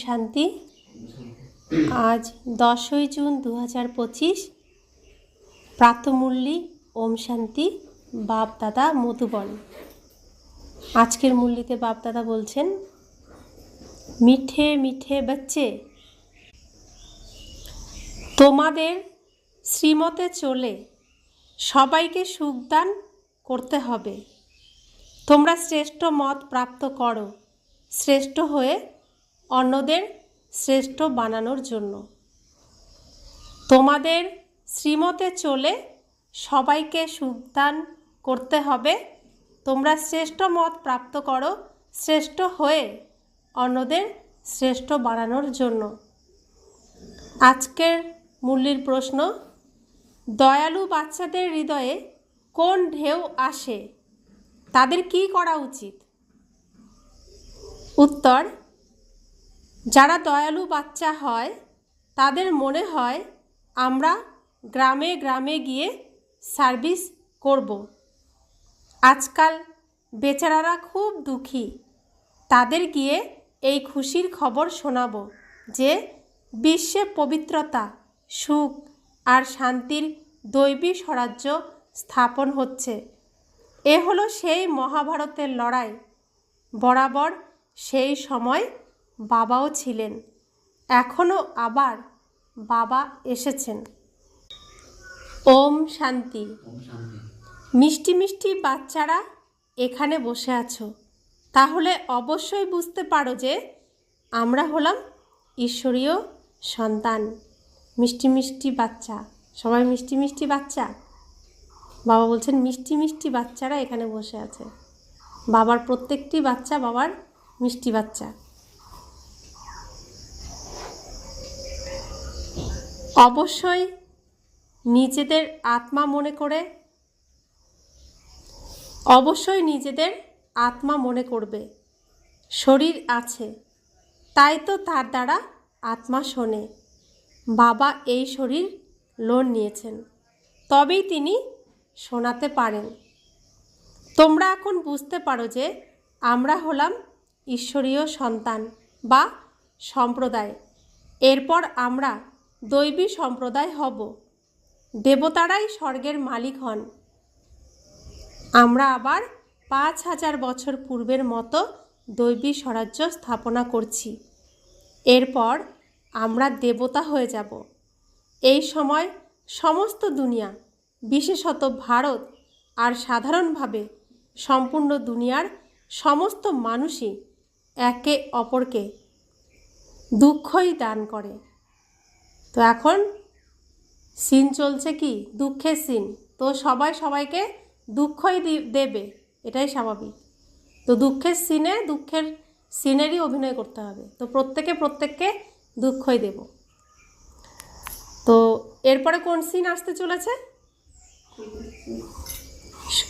শান্তি। আজ 10ই জুন 2025, প্রাতঃমূল্যি ওম শান্তি। বাপ দাদা মধুবন। আজকের মুরলিতে বাপ দাদা বলছেন, মিঠে মিঠে বাচ্চে, তোমাদের শ্রীমতে চলে সবাইকে সুখদান করতে হবে। তোমরা শ্রেষ্ঠ মত প্রাপ্ত করো, শ্রেষ্ঠ হয়ে অন্যদের শ্রেষ্ঠ বানানোর জন্য। তোমাদের শ্রীমতে চলে সবাইকে সুখদান করতে হবে। তোমরা শ্রেষ্ঠ মত প্রাপ্ত করো, শ্রেষ্ঠ হয়ে অন্যদের শ্রেষ্ঠ বানানোর জন্য। আজকের মুরলির প্রশ্ন, দয়ালু বাচ্চাদের হৃদয়ে কোন ঢেউ আসে, তাদের কি করা উচিত? উত্তর, যারা দয়ালু বাচ্চা হয় তাদের মনে হয় আমরা গ্রামে গ্রামে গিয়ে সার্ভিস করব। আজকাল বেচারারা খুব দুঃখী, তাদের গিয়ে এই খুশির খবর শোনাবো যে বিশ্বে পবিত্রতা, সুখ আর শান্তির দৈবী স্বরাজ্য স্থাপন হচ্ছে। এ হলো সেই মহাভারতের লড়াই। বরাবর সেই সময় বাবাও ছিলেন, এখনও আবার বাবা এসেছেন। ওম শান্তি। মিষ্টি মিষ্টি বাচ্চারা এখানে বসে আছো, তাহলে অবশ্যই বুঝতে পারো যে আমরা হলাম ঈশ্বরীয় সন্তান। মিষ্টি মিষ্টি বাচ্চা, সবাই মিষ্টি মিষ্টি বাচ্চা। বাবা বলছেন মিষ্টি মিষ্টি বাচ্চারা এখানে বসে আছে। বাবার প্রত্যেকটি বাচ্চা বাবার মিষ্টি বাচ্চা। অবশ্যই নিজেদের আত্মা মনে করবে। শরীর আছে, তাই তো তার দ্বারা আত্মা শোনে। বাবা এই শরীর লোন নিয়েছেন, তবেই তিনি শোনাতে পারেন। তোমরা এখন বুঝতে পারো যে আমরা হলাম ঈশ্বরীয় সন্তান বা সম্প্রদায়। এরপর আমরা দৈবী সম্প্রদায় হব। দেবতারাই স্বর্গের মালিক হন। আমরা আবার 5000 বছর পূর্বের মতো দৈবী স্বরাজ্য স্থাপনা করছি। এরপর আমরা দেবতা হয়ে যাব। এই সময় সমস্ত দুনিয়া, বিশেষত ভারত আর সাধারণভাবে সম্পূর্ণ দুনিয়ার সমস্ত মানুষই একে অপরকে দুঃখই দান করে। তো এখন সিন চলছে কি? দুঃখের সিন। তো সবাই সবাইকে দুঃখই দেবে, এটাই স্বাভাবিক। তো দুঃখের সিনেরই অভিনয় করতে হবে। তো প্রত্যেককে দুঃখই দেব। তো এরপরে কোন সিন আসতে চলেছে?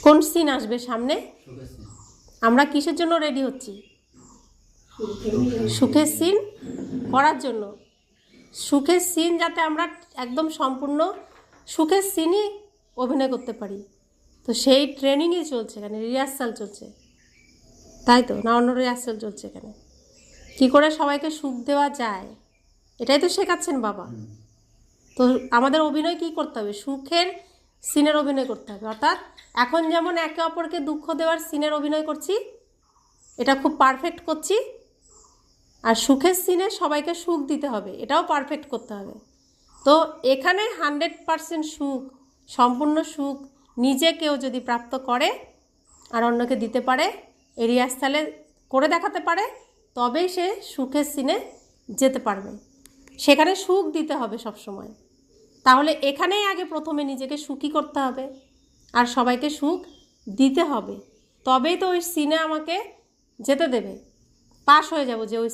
কোন সিন আসবে সামনে? আমরা কিসের জন্য রেডি হচ্ছি? সুখের সিন করার জন্য। সুখের সিন যাতে আমরা একদম সম্পূর্ণ সুখের সিনই অভিনয় করতে পারি, তো সেই ট্রেনিংই চলছে এখানে, রিহার্সাল চলছে, তাই তো? না অন্য রিহার্সাল চলছে এখানে? কী করে সবাইকে সুখ দেওয়া যায়, এটাই তো শেখাচ্ছেন বাবা। তো আমাদের অভিনয় কী করতে হবে? সুখের সিনের অভিনয় করতে হবে। অর্থাৎ এখন যেমন একে অপরকে দুঃখ দেওয়ার সিনের অভিনয় করছি, এটা খুব পারফেক্ট করছি। আর সুখের সিনে সবাইকে সুখ দিতে হবে, এটাও পারফেক্ট করতে হবে। তো এখানে 100% সুখ, সম্পূর্ণ সুখ নিজে কেউ যদি প্রাপ্ত করে আর অন্যকে দিতে পারে, এরিয়া স্থলে করে দেখাতে পারে, তবেই সে সুখের সিনে যেতে পারবে। সেখানে সুখ দিতে হবে সব সময়। তাহলে এখানেই আগে প্রথমে নিজেকে সুখী করতে হবে আর সবাইকে সুখ দিতে হবে, তবেই তো ওই সিনে আমাকে যেতে দেবে। পাস হয়ে যাব যে ওই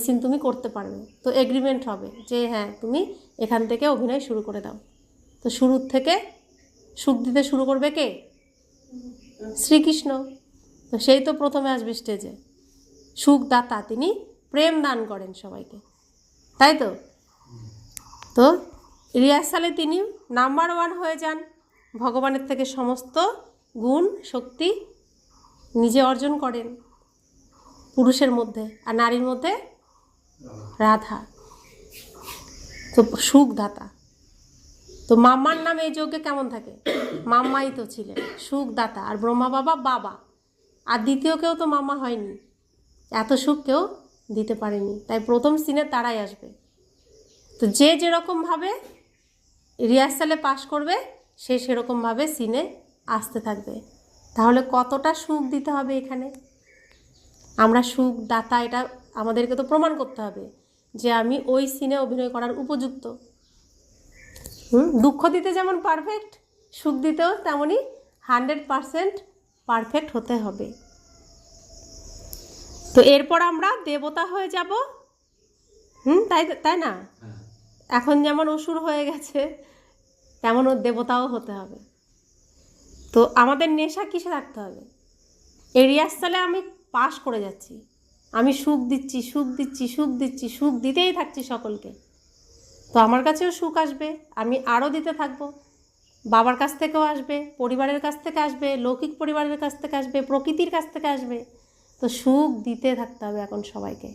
সিন তুমি করতে পারবে। তো এগ্রিমেন্ট হবে যে হ্যাঁ, তুমি এখান থেকে অভিনয় শুরু করে দাও। তো শুরুর থেকে সুখ দিতে শুরু করবে কে? শ্রীকৃষ্ণ। তো সেই তো প্রথমে আসবে স্টেজে, সুখদাতা। তিনি প্রেম দান করেন সবাইকে, তাই তো? তো রিহার্সালে তিনি নাম্বার 1 হয়ে যান। ভগবানের থেকে সমস্ত গুণ শক্তি নিজে অর্জন করেন পুরুষের মধ্যে, আর নারীর মধ্যে রাধা, তো সুখদাতা। তো মাম্মার নাম এই যজ্ঞে কেমন থাকে? মাম্মাই তো ছিলেন সুখদাতা, আর ব্রহ্মা বাবা বাবা, আর দ্বিতীয় কেউ তো মাম্মা হয়নি, এত সুখ কেউ দিতে পারেনি, তাই প্রথম সিনে তারাই আসবে। তো যে যেরকমভাবে রিহার্সালে পাশ করবে সে সেরকমভাবে সিনে আসতে থাকবে। তাহলে কতটা সুখ দিতে হবে এখানে? আমরা সুখ দাতা, এটা আমাদেরকে তো প্রমাণ করতে হবে যে আমি ওই সিনে অভিনয় করার উপযুক্ত। দুঃখ দিতে যেমন পারফেক্ট, সুখ দিতেও তেমনই 100% পারফেক্ট হতে হবে। তো এরপর আমরা দেবতা হয়ে যাব। তাই তাই না? এখন যেমন অসুর হয়ে গেছে তেমন ওর দেবতাও হতে হবে। তো আমাদের নেশা কিসে রাখতে হবে? এই রিহার্সালে আমি পাস করে যাচ্ছি, আমি সুখ দিচ্ছি, সুখ দিচ্ছি, সুখ দিচ্ছি, সুখ দিতেই থাকছি সকলকে। তো আমার কাছেও সুখ আসবে, আমি আরও দিতে থাকবো। বাবার কাছ থেকেও আসবে, পরিবারের কাছ থেকে আসবে, লৌকিক পরিবারের কাছ থেকে আসবে, প্রকৃতির কাছ থেকে আসবে। তো সুখ দিতে থাকতে হবে এখন সবাইকে।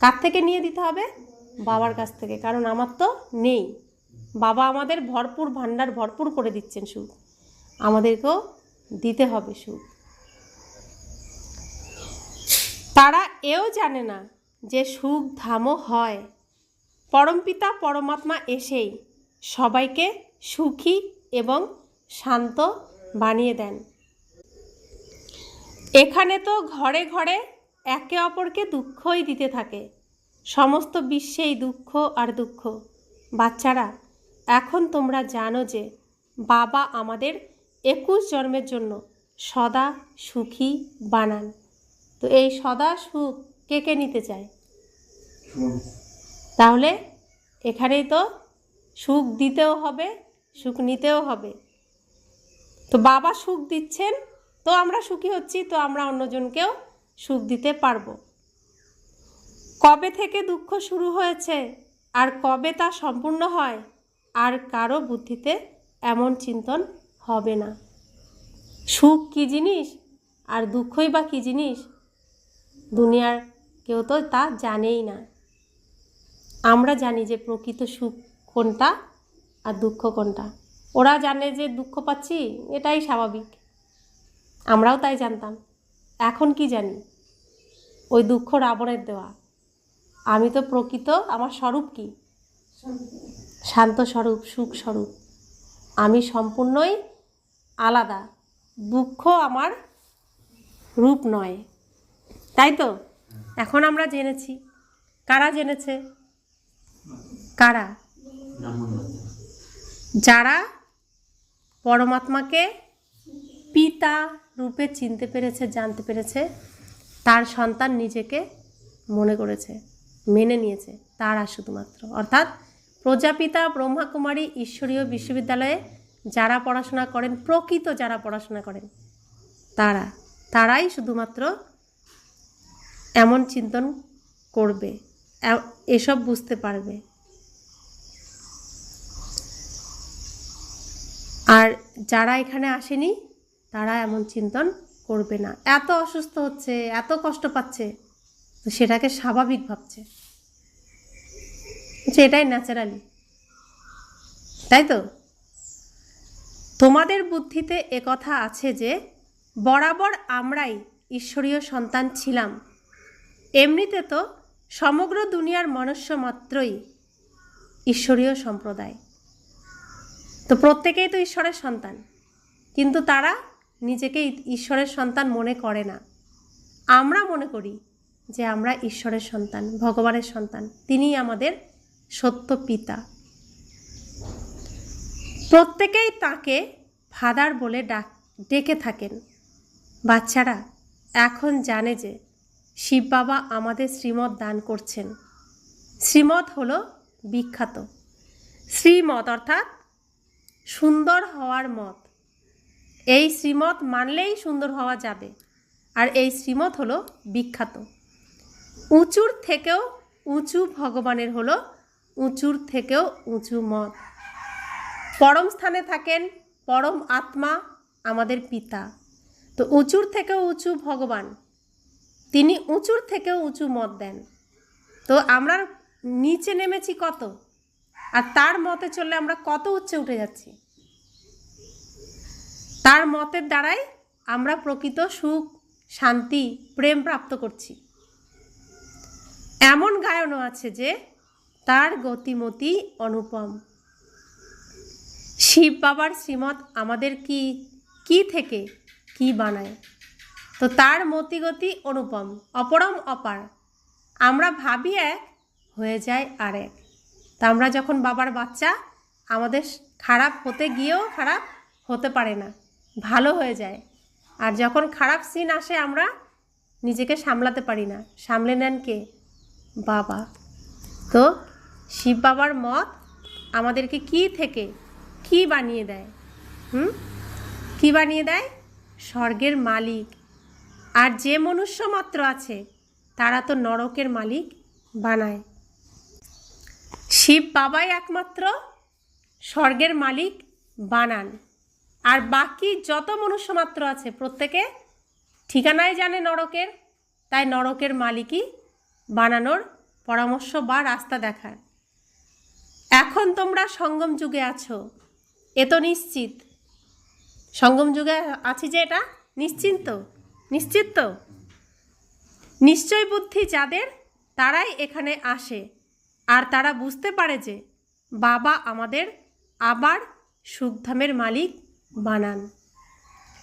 কার থেকে নিয়ে দিতে হবে? বাবার কাছ থেকে, কারণ আমার তো নেই। বাবা আমাদের ভরপুর ভাণ্ডার ভরপুর করে দিচ্ছেন সুখ, আমাদেরকেও দিতে হবে সুখ। তারা এও জানে না যে সুখ ধামও হয়। পরমপিতা পরমাত্মা এসেই সবাইকে সুখী এবং শান্ত বানিয়ে দেন। এখানে তো ঘরে ঘরে একে অপরকে দুঃখই দিতে থাকে, সমস্ত বিশ্বেই দুঃখ আর দুঃখ। বাচ্চারা, এখন তোমরা জানো যে বাবা আমাদের 21 জন্মের জন্য সদা সুখী বানান। তো এই সদা সুখ কে কে নিতে চায়? তাহলে এখানেই তো সুখ দিতেও হবে, সুখ নিতেও হবে। তো বাবা সুখ দিচ্ছেন, তো আমরা সুখী হচ্ছি, তো আমরা অন্যজনকেও সুখ দিতে পারবো। কবে থেকে দুঃখ শুরু হয়েছে আর কবে তা সম্পূর্ণ হয়, আর কারো বুদ্ধিতে এমন চিন্তন হবে না। সুখ কী জিনিস আর দুঃখই বা কী জিনিস, দুনিয়ার কেউ তো তা জানেই না। আমরা জানি যে প্রকৃত সুখ কোনটা আর দুঃখ কোনটা। ওরা জানে যে দুঃখ পাচ্ছি, এটাই স্বাভাবিক, আমরাও তাই জানতাম। এখন কি জানি? ওই দুঃখ রাবণের দেওয়া। আমি তো প্রকৃত, আমার স্বরূপ কি? শান্ত স্বরূপ, সুখ স্বরূপ। আমি সম্পূর্ণই আলাদা, দুঃখ আমার রূপ নয়। তাই তো এখন আমরা জেনেছি। কারা জেনেছে? কারা? যারা পরমাত্মাকে পিতা রূপে চিনতে পেরেছে, জানতে পেরেছে, তার সন্তান নিজেকে মনে করেছে, মেনে নিয়েছে, তারা শুধুমাত্র। অর্থাৎ প্রজাপিতা ব্রহ্মাকুমারী ঈশ্বরীয় বিশ্ববিদ্যালয়ে যারা পড়াশোনা করেন, প্রকৃত যারা পড়াশোনা করেন, তারাই শুধুমাত্র এমন চিন্তন করবে, এসব বুঝতে পারবে। আর যারা এখানে আসেনি তারা এমন চিন্তন করবে না। এত অসুস্থ হচ্ছে, এত কষ্ট পাচ্ছে, তো সেটাকে স্বাভাবিক ভাবছে, এটাই ন্যাচারালি। তাই তো তোমাদের বুদ্ধিতে একথা আছে যে বরাবর আমরাই ঈশ্বরীয় সন্তান ছিলাম। এমনিতে তো সমগ্র দুনিয়ার মনুষ্য মাত্রই ঈশ্বরীয় সম্প্রদায়। তো প্রত্যেকেই তো ঈশ্বরের সন্তান, কিন্তু তারা নিজেকে ঈশ্বরের সন্তান মনে করে না। আমরা মনে করি যে আমরা ঈশ্বরের সন্তান, ভগবানের সন্তান, তিনিই আমাদের সত্য পিতা। প্রত্যেকেই তাকে ফাদার বলে ডেকে থাকেন। বাচ্চারা এখন জানে যে শিব বাবা আমাদের শ্রীমত দান করছেন। শ্রীমত হলো বিখ্যাত। শ্রীমত অর্থাৎ সুন্দর হওয়ার মত। এই শ্রীমত মানলেই সুন্দর হওয়া যাবে, আর এই শ্রীমত হলো বিখ্যাত। উঁচুর থেকেও উঁচু ভগবানের হলো উঁচুর থেকেও উঁচু মত। পরম স্থানে থাকেন পরম আত্মা, আমাদের পিতা। তো উঁচুর থেকেও উঁচু ভগবান, তিনি উঁচুর থেকেও উঁচু মত দেন। তো আমরা নিচে নেমেছি কত, আর তার মতে চললে আমরা কত উচ্চে উঠে যাচ্ছি। তার মতের দ্বারাই আমরা প্রকৃত সুখ, শান্তি, প্রেম প্রাপ্ত করছি। এমন গায়নও আছে যে তার গতিমতি অনুপম। শিব বাবার শ্রীমত আমাদের কি থেকে কি বানায়। তো তার মতিগতি অনুপম, অপরম অপার। আমরা ভাবি এক, হয়ে যায় আর এক। তা আমরা যখন বাবার বাচ্চা, আমাদের খারাপ হতে গিয়েও খারাপ হতে পারে না, ভালো হয়ে যায়। আর যখন খারাপ সিন আসে আমরা নিজেকে সামলাতে পারি না, সামলে নেন কে? বাবা। তো শিব বাবার মত আমাদেরকে কি থেকে কি বানিয়ে দেয়? কি বানিয়ে দেয়? স্বর্গের মালিক। আর যে মনুষ্য মাত্র আছে তারা তো নরকের মালিক বানায়। শিব বাবাই একমাত্র স্বর্গের মালিক বানান। আর বাকি যত মনুষ্য মাত্র আছে প্রত্যেকে ঠিকানাই জানে নরকের, তাই নরকের মালিকই বানানোর পরামর্শ বা রাস্তা দেখার। এখন তোমরা সঙ্গম যুগে আছো, এ তো নিশ্চিত। সঙ্গম যুগে আছি যে এটা নিশ্চিন্ত, নিশ্চিত তো। নিশ্চয় বুদ্ধি যাদের, তারাই এখানে আসে। আর তারা বুঝতে পারে যে বাবা আমাদের আবার সুখধামের মালিক বানান।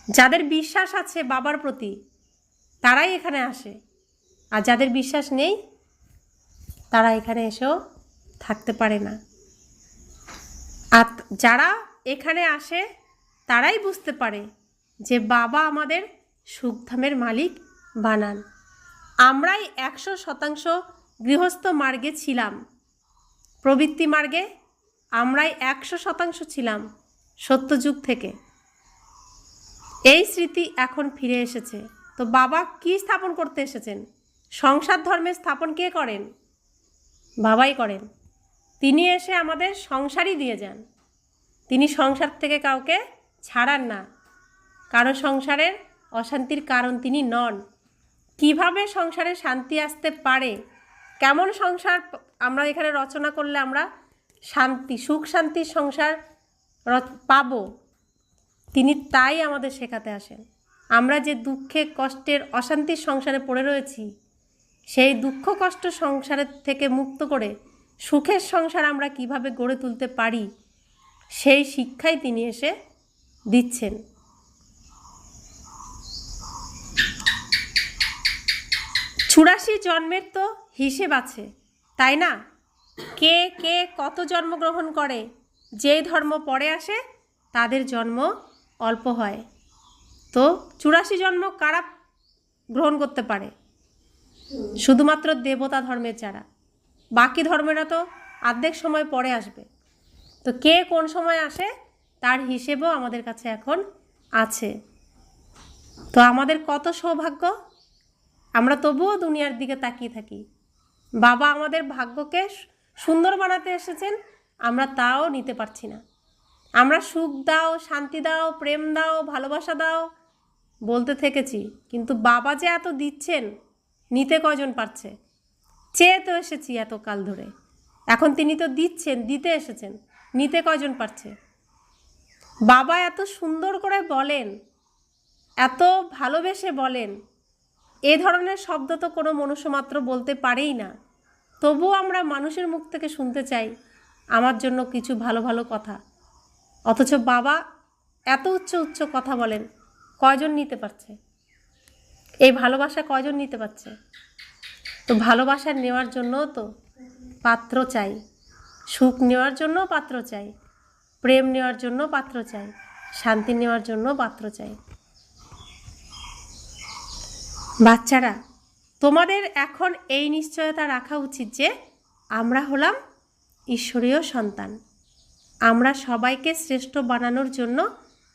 যাদের বিশ্বাস আছে বাবার প্রতি তারাই এখানে আসে, আর যাদের বিশ্বাস নেই তারা এখানে এসেও থাকতে পারে না। আর যারা এখানে আসে তারাই বুঝতে পারে যে বাবা আমাদের সুখধামের মালিক বানান। আমরাই 100% গৃহস্থ মার্গে ছিলাম, প্রবৃত্তি মার্গে আমরাই 100% ছিলাম সত্যযুগ থেকে। এই স্মৃতি এখন ফিরে এসেছে। তো বাবা কি স্থাপন করতে এসেছেন? সংসার ধর্মের স্থাপন কে করেন? বাবাই করেন। তিনি এসে আমাদের সংসারই দিয়ে যান। তিনি সংসার থেকে কাউকে ছাড়ান না। কারো সংসারের অশান্তির কারণ তিনি নন। কিভাবে সংসারে শান্তি আসতে পারে, কেমন সংসার আমরা এখানে রচনা করলে আমরা শান্তি, সুখ শান্তির সংসার পাবো, তিনি তাই আমাদের শেখাতে আসেন। আমরা যে দুঃখে, কষ্টের, অশান্তির সংসারে পড়ে রয়েছি, সেই দুঃখ কষ্ট সংসারের থেকে মুক্ত করে সুখের সংসার আমরা কিভাবে গড়ে তুলতে পারি, সেই শিক্ষাই তিনি এসে দিচ্ছেন। 84 জন্মের তো হিসেব আছে, তাই না? কে কে কত জন্মগ্রহণ করে, যেই ধর্ম পরে আসে তাদের জন্ম অল্প হয়। তো 84 জন্ম কারা গ্রহণ করতে পারে? শুধুমাত্র দেবতা ধর্মের যারা। বাকি ধর্মেরা তো অর্ধেক সময় পরে আসবে। তো কে কোন সময় আসে তার হিসেবও আমাদের কাছে এখন আছে। তো আমাদের কত সৌভাগ্য, আমরা তবুও দুনিয়ার দিকে তাকিয়ে থাকি। বাবা আমাদের ভাগ্যকে সুন্দর বানাতে এসেছেন, আমরা তাও নিতে পারছি না। আমরা সুখ দাও, শান্তি দাও, প্রেম দাও, ভালোবাসা দাও বলতে থেকেছি, কিন্তু বাবা যে এত দিচ্ছেন নিতে কজন পারছে? চেয়ে তো এসেছি এত কাল ধরে, এখন তিনি তো দিচ্ছেন, দিতে এসেছেন, নিতে কজন পারছে? বাবা এত সুন্দর করে বলেন, এত ভালোবেসে বলেন, এ ধরনের শব্দ তো কোনো মনুষ্য মাত্র বলতে পারেই না। তবুও আমরা মানুষের মুখ থেকে শুনতে চাই আমার জন্য কিছু ভালো ভালো কথা। অথচ বাবা এত উচ্চ উচ্চ কথা বলেন, কয়জন নিতে পারছে? এই ভালোবাসা কয়জন নিতে পারছে? তো ভালোবাসা নেওয়ার জন্যও তো পাত্র চাই, সুখ নেওয়ার জন্য পাত্র চাই, প্রেম নেওয়ার জন্য পাত্র চাই, শান্তি নেওয়ার জন্য পাত্র চাই। বাচ্চারা, তোমাদের এখন এই নিশ্চয়তা রাখা উচিত যে আমরা হলাম ঈশ্বরীয় সন্তান। আমরা সবাইকে শ্রেষ্ঠ বানানোর জন্য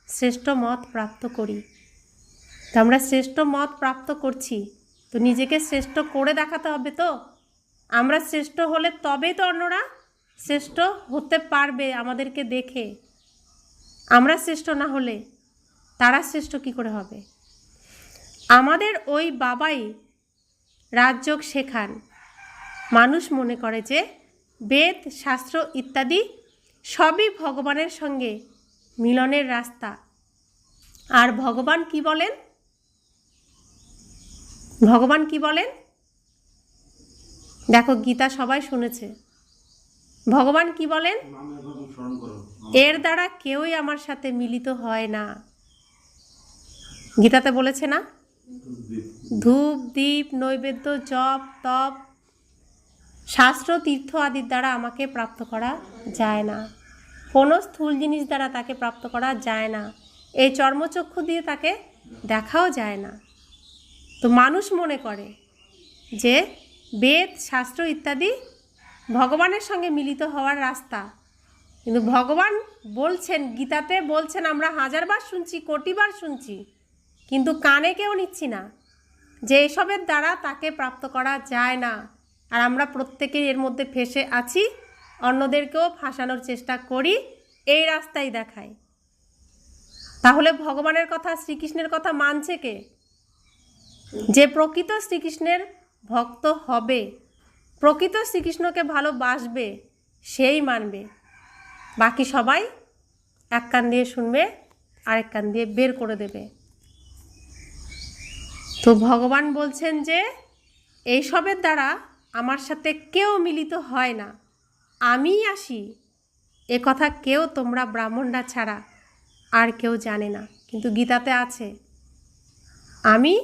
শ্রেষ্ঠ মত প্রাপ্ত করি। তো আমরা শ্রেষ্ঠ মত প্রাপ্ত করছি, তো নিজেকে শ্রেষ্ঠ করে দেখাতে হবে। তো আমরা শ্রেষ্ঠ হলে তবেই তো অন্যরা শ্রেষ্ঠ হতে পারবে আমাদেরকে দেখে। আমরা শ্রেষ্ঠ না হলে তারা শ্রেষ্ঠ কী করে হবে? আমাদের ওই বাবাই রাজযোগ শেখান, মানুষ মনে করে যে বেদ, শাস্ত্র ইত্যাদি সবই ভগবানের সঙ্গে মিলনের রাস্তা। আর ভগবান কি বলেন? ভগবান কি বলেন? দেখো, গীতা সবাই শুনেছে। ভগবান কি বলেন? এর দ্বারা কেউই আমার সাথে মিলিত হয় না। গীতাতে বলেছে না? ধূপ, দীপ, নৈবেদ্য, জপ, তপ, শাস্ত্র, তীর্থ আদির দ্বারা আমাকে প্রাপ্ত করা যায় না। কোনো স্থূল জিনিস দ্বারা তাকে প্রাপ্ত করা যায় না। এই চর্মচক্ষু দিয়ে তাকে দেখাও যায় না। তো মানুষ মনে করে যে বেদ, শাস্ত্র ইত্যাদি ভগবানের সঙ্গে মিলিত হওয়ার রাস্তা। কিন্তু ভগবান বলছেন, গীতাতে বলছেন, আমরা হাজারবার শুনছি, কোটিবার শুনছি, কিন্তু কানে কেউ নিচ্ছি না যে এসবের দ্বারা তাকে প্রাপ্ত করা যায় না। আর আমরা প্রত্যেকেই এর মধ্যে ফেঁসে আছি, অন্যদেরকেও ফাঁসানোর চেষ্টা করি, এই রাস্তাই দেখাই। তাহলে ভগবানের কথা, শ্রীকৃষ্ণের কথা মানছে কে? যে প্রকৃত শ্রীকৃষ্ণের ভক্ত হবে, প্রকৃত শ্রীকৃষ্ণকে ভালোবাসবে, সেই মানবে। বাকি সবাই এক কান দিয়ে শুনবে, আরেক কান দিয়ে বের করে দেবে। তো ভগবান বলছেন যে এইসবের দ্বারা আমার সাথে কেউ মিলিত হয় না, আমিই আসি। এ কথা কেউ, তোমরা ব্রাহ্মণরা ছাড়া আর কেউ জানে না। কিন্তু গীতাতে আছে, আমি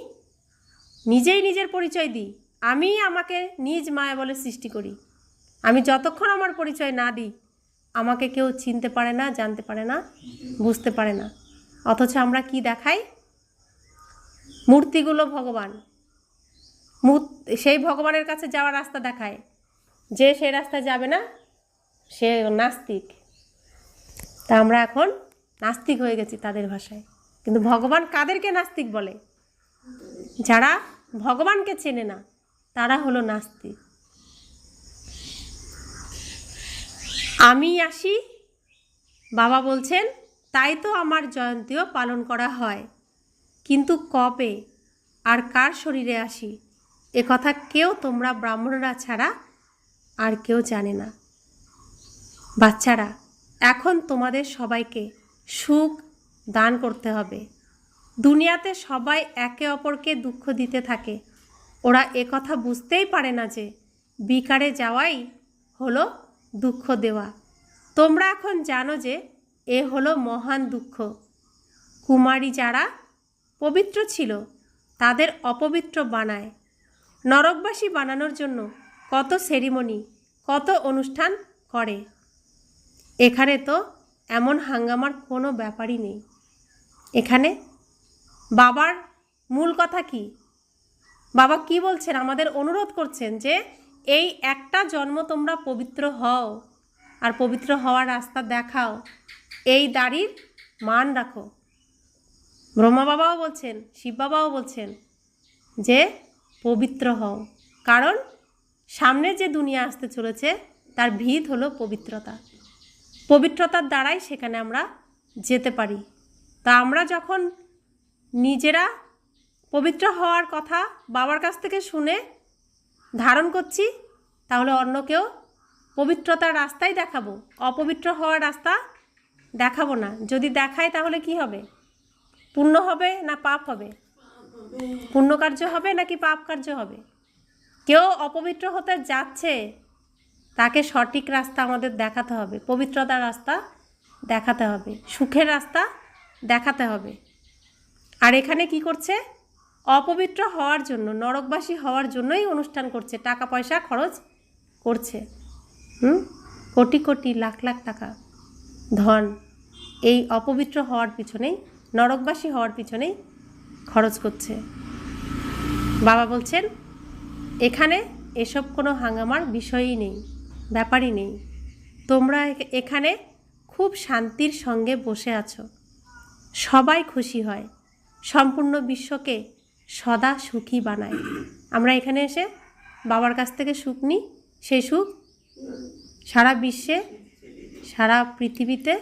নিজেই নিজের পরিচয় দিই, আমি আমাকে নিজ মায়া বলে সৃষ্টি করি। আমি যতক্ষণ আমার পরিচয় না দিই, আমাকে কেউ চিনতে পারে না, জানতে পারে না, বুঝতে পারে না। অথচ আমরা কি দেখাই? মূর্তিগুলো ভগবান, সেই ভগবানের কাছে যাওয়ার রাস্তা দেখায়। যে সেই রাস্তায় যাবে না, সে নাস্তিক। তা আমরা এখন নাস্তিক হয়ে গেছি তাদের ভাষায়। কিন্তু ভগবান কাদেরকে নাস্তিক বলে? যারা ভগবানকে চেনে না, তারা হলো নাস্তিক। আমি আসি, বাবা বলছেন, তাই তো আমার জয়ন্তীও পালন করা হয়। কিন্তু কবে আর কার শরীরে আসি, এ কথা কেউ, তোমরা ব্রাহ্মণরা ছাড়া আর কেউ জানে না। বাচ্চারা, এখন তোমাদের সবাইকে সুখ দান করতে হবে। দুনিয়াতে সবাই একে অপরকে দুঃখ দিতে থাকে। ওরা একথা বুঝতেই পারে না যে বিকারে যাওয়াই হলো দুঃখ দেওয়া। তোমরা এখন জানো যে এ হলো মহান দুঃখ। কুমারী যারা পবিত্র ছিল, তাদের অপবিত্র বানায়। নরকবাসী বানানোর জন্য কত সেরিমনি, কত অনুষ্ঠান করে। এখানে তো এমন হাঙ্গামার কোনো ব্যাপারই নেই। এখানে বাবার মূল কথা কি? বাবা কি বলছেন? আমাদের অনুরোধ করছেন যে এই একটা জন্ম তোমরা পবিত্র হও, আর পবিত্র হওয়ার রাস্তা দেখাও। এই দাড়ির মান রাখো। ব্রহ্মা বাবাও বলছেন, শিব বাবাও বলছেন যে পবিত্র হও, কারণ সামনে যে দুনিয়া আসতে চলেছে তার ভিত হলো পবিত্রতা। পবিত্রতার দ্বারাই সেখানে আমরা যেতে পারি। তা আমরা যখন নিজেরা পবিত্র হওয়ার কথা বাবার কাছ থেকে শুনে ধারণ করছি, তাহলে অন্যকেও পবিত্রতার রাস্তাই দেখাবো, অপবিত্র হওয়ার রাস্তা দেখাবো না। যদি দেখাই তাহলে কি হবে? পুণ্য হবে না পাপ হবে? পুণ্য কার্য হবে নাকি পাপ কার্য হবে? কেউ অপবিত্র হতে যাচ্ছে, তাকে সঠিক রাস্তা আমাদের দেখাতে হবে, পবিত্রতার রাস্তা দেখাতে হবে, সুখের রাস্তা দেখাতে হবে। আর এখানে কি করছে? অপবিত্র হওয়ার জন্য, নরকবাসী হওয়ার জন্যই অনুষ্ঠান করছে, টাকা পয়সা খরচ করছে। কোটি কোটি লাখ লাখ টাকা ধন এই অপবিত্র হওয়ার পিছনেই, নরকবাসী হওয়ার পিছনেই খরচ করছে। বাবা বলছেন এখানে এসব কোনো হাঙ্গামার বিষয়ই নেই, ব্যাপারই নেই। তোমরা এখানে খুব শান্তির সঙ্গে বসে আছো, সবাই খুশি হয়, সম্পূর্ণ বিশ্বকে সদা সুখী বানায়। আমরা এখানে এসে বাবার কাছ থেকে সুখ নিই, সেই সুখ সারা বিশ্বে, সারা পৃথিবীতে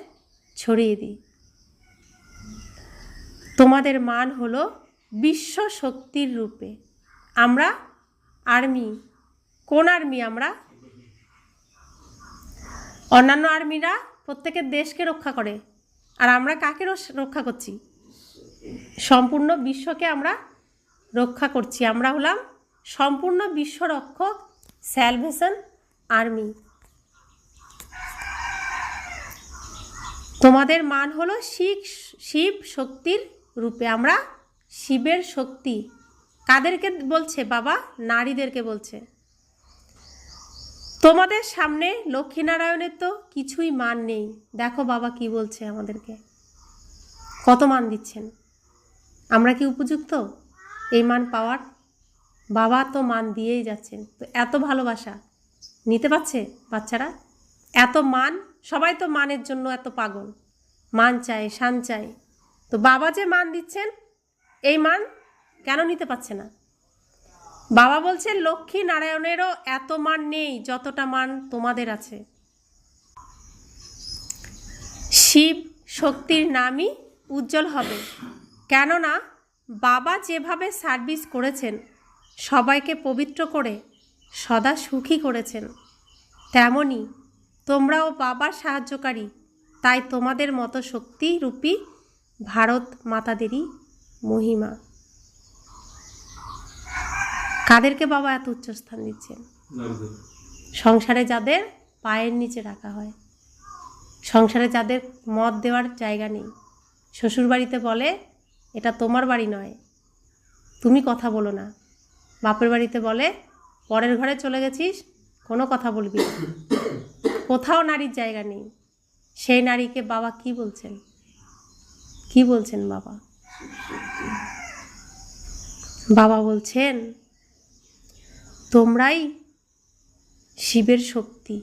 ছড়িয়ে দিই। তোমাদের মান হলো বিশ্ব শক্তির রূপে। আমরা আর্মি, কোন আর্মি আমরা? অন্যান্য আর্মিরা প্রত্যেকের দেশকে রক্ষা করে, আর আমরা কাকে রক্ষা করছি? সম্পূর্ণ বিশ্বকে আমরা রক্ষা করছি। আমরা হলাম সম্পূর্ণ বিশ্ব রক্ষক, স্যালভেশন আর্মি। তোমাদের মান হলো শিব শক্তির রূপে। আমরা শিবের শক্তি। কাদেরকে বলছে বাবা? নারীদেরকে বলছে। তোমাদের সামনে লক্ষ্মীনারায়ণের তো কিছুই মান নেই। দেখো বাবা কি বলছে আমাদেরকে, কত মান দিচ্ছেন। আমরা কি উপযুক্ত এই মান পাওয়ার? বাবা তো মান দিয়েই যাচ্ছেন। তো এত ভালোবাসা নিতে পারছে বাচ্চারা? এত মান, সবাই তো মানের জন্য এত পাগল, মান চায়, শান চায়। তো বাবা যে মান দিচ্ছেন, এই মান কেন নিতে পারছে না? বাবা বলছেন লক্ষ্মী নারায়ণেরও এত মান নেই যতটা মান তোমাদের আছে। শিব শক্তির নামই উজ্জ্বল হবে, কেননা বাবা যেভাবে সার্ভিস করেছেন, সবাইকে পবিত্র করে সদা সুখী করেছেন, তেমনি তোমরাও বাবার সাহায্যকারী। তাই তোমাদের মতো শক্তিরূপী ভারত মাতাদেরই মহিমা। কাদেরকে বাবা এত উচ্চস্থান দিচ্ছেন? সংসারে যাদের পায়ের নিচে রাখা হয়, সংসারে যাদের মত দেওয়ার জায়গা নেই, শ্বশুরবাড়িতে বলে এটা তোমার বাড়ি নয়, তুমি কথা বলো না। বাপের বাড়িতে বলে পরের ঘরে চলে গেছিস, কোনো কথা বলবি না। কোথাও নারীর জায়গা নেই। সেই নারীকে বাবা কি বলছেন? কি বলছেন বাবা? বাবা বলছেন তোমরাই শিবের শক্তি,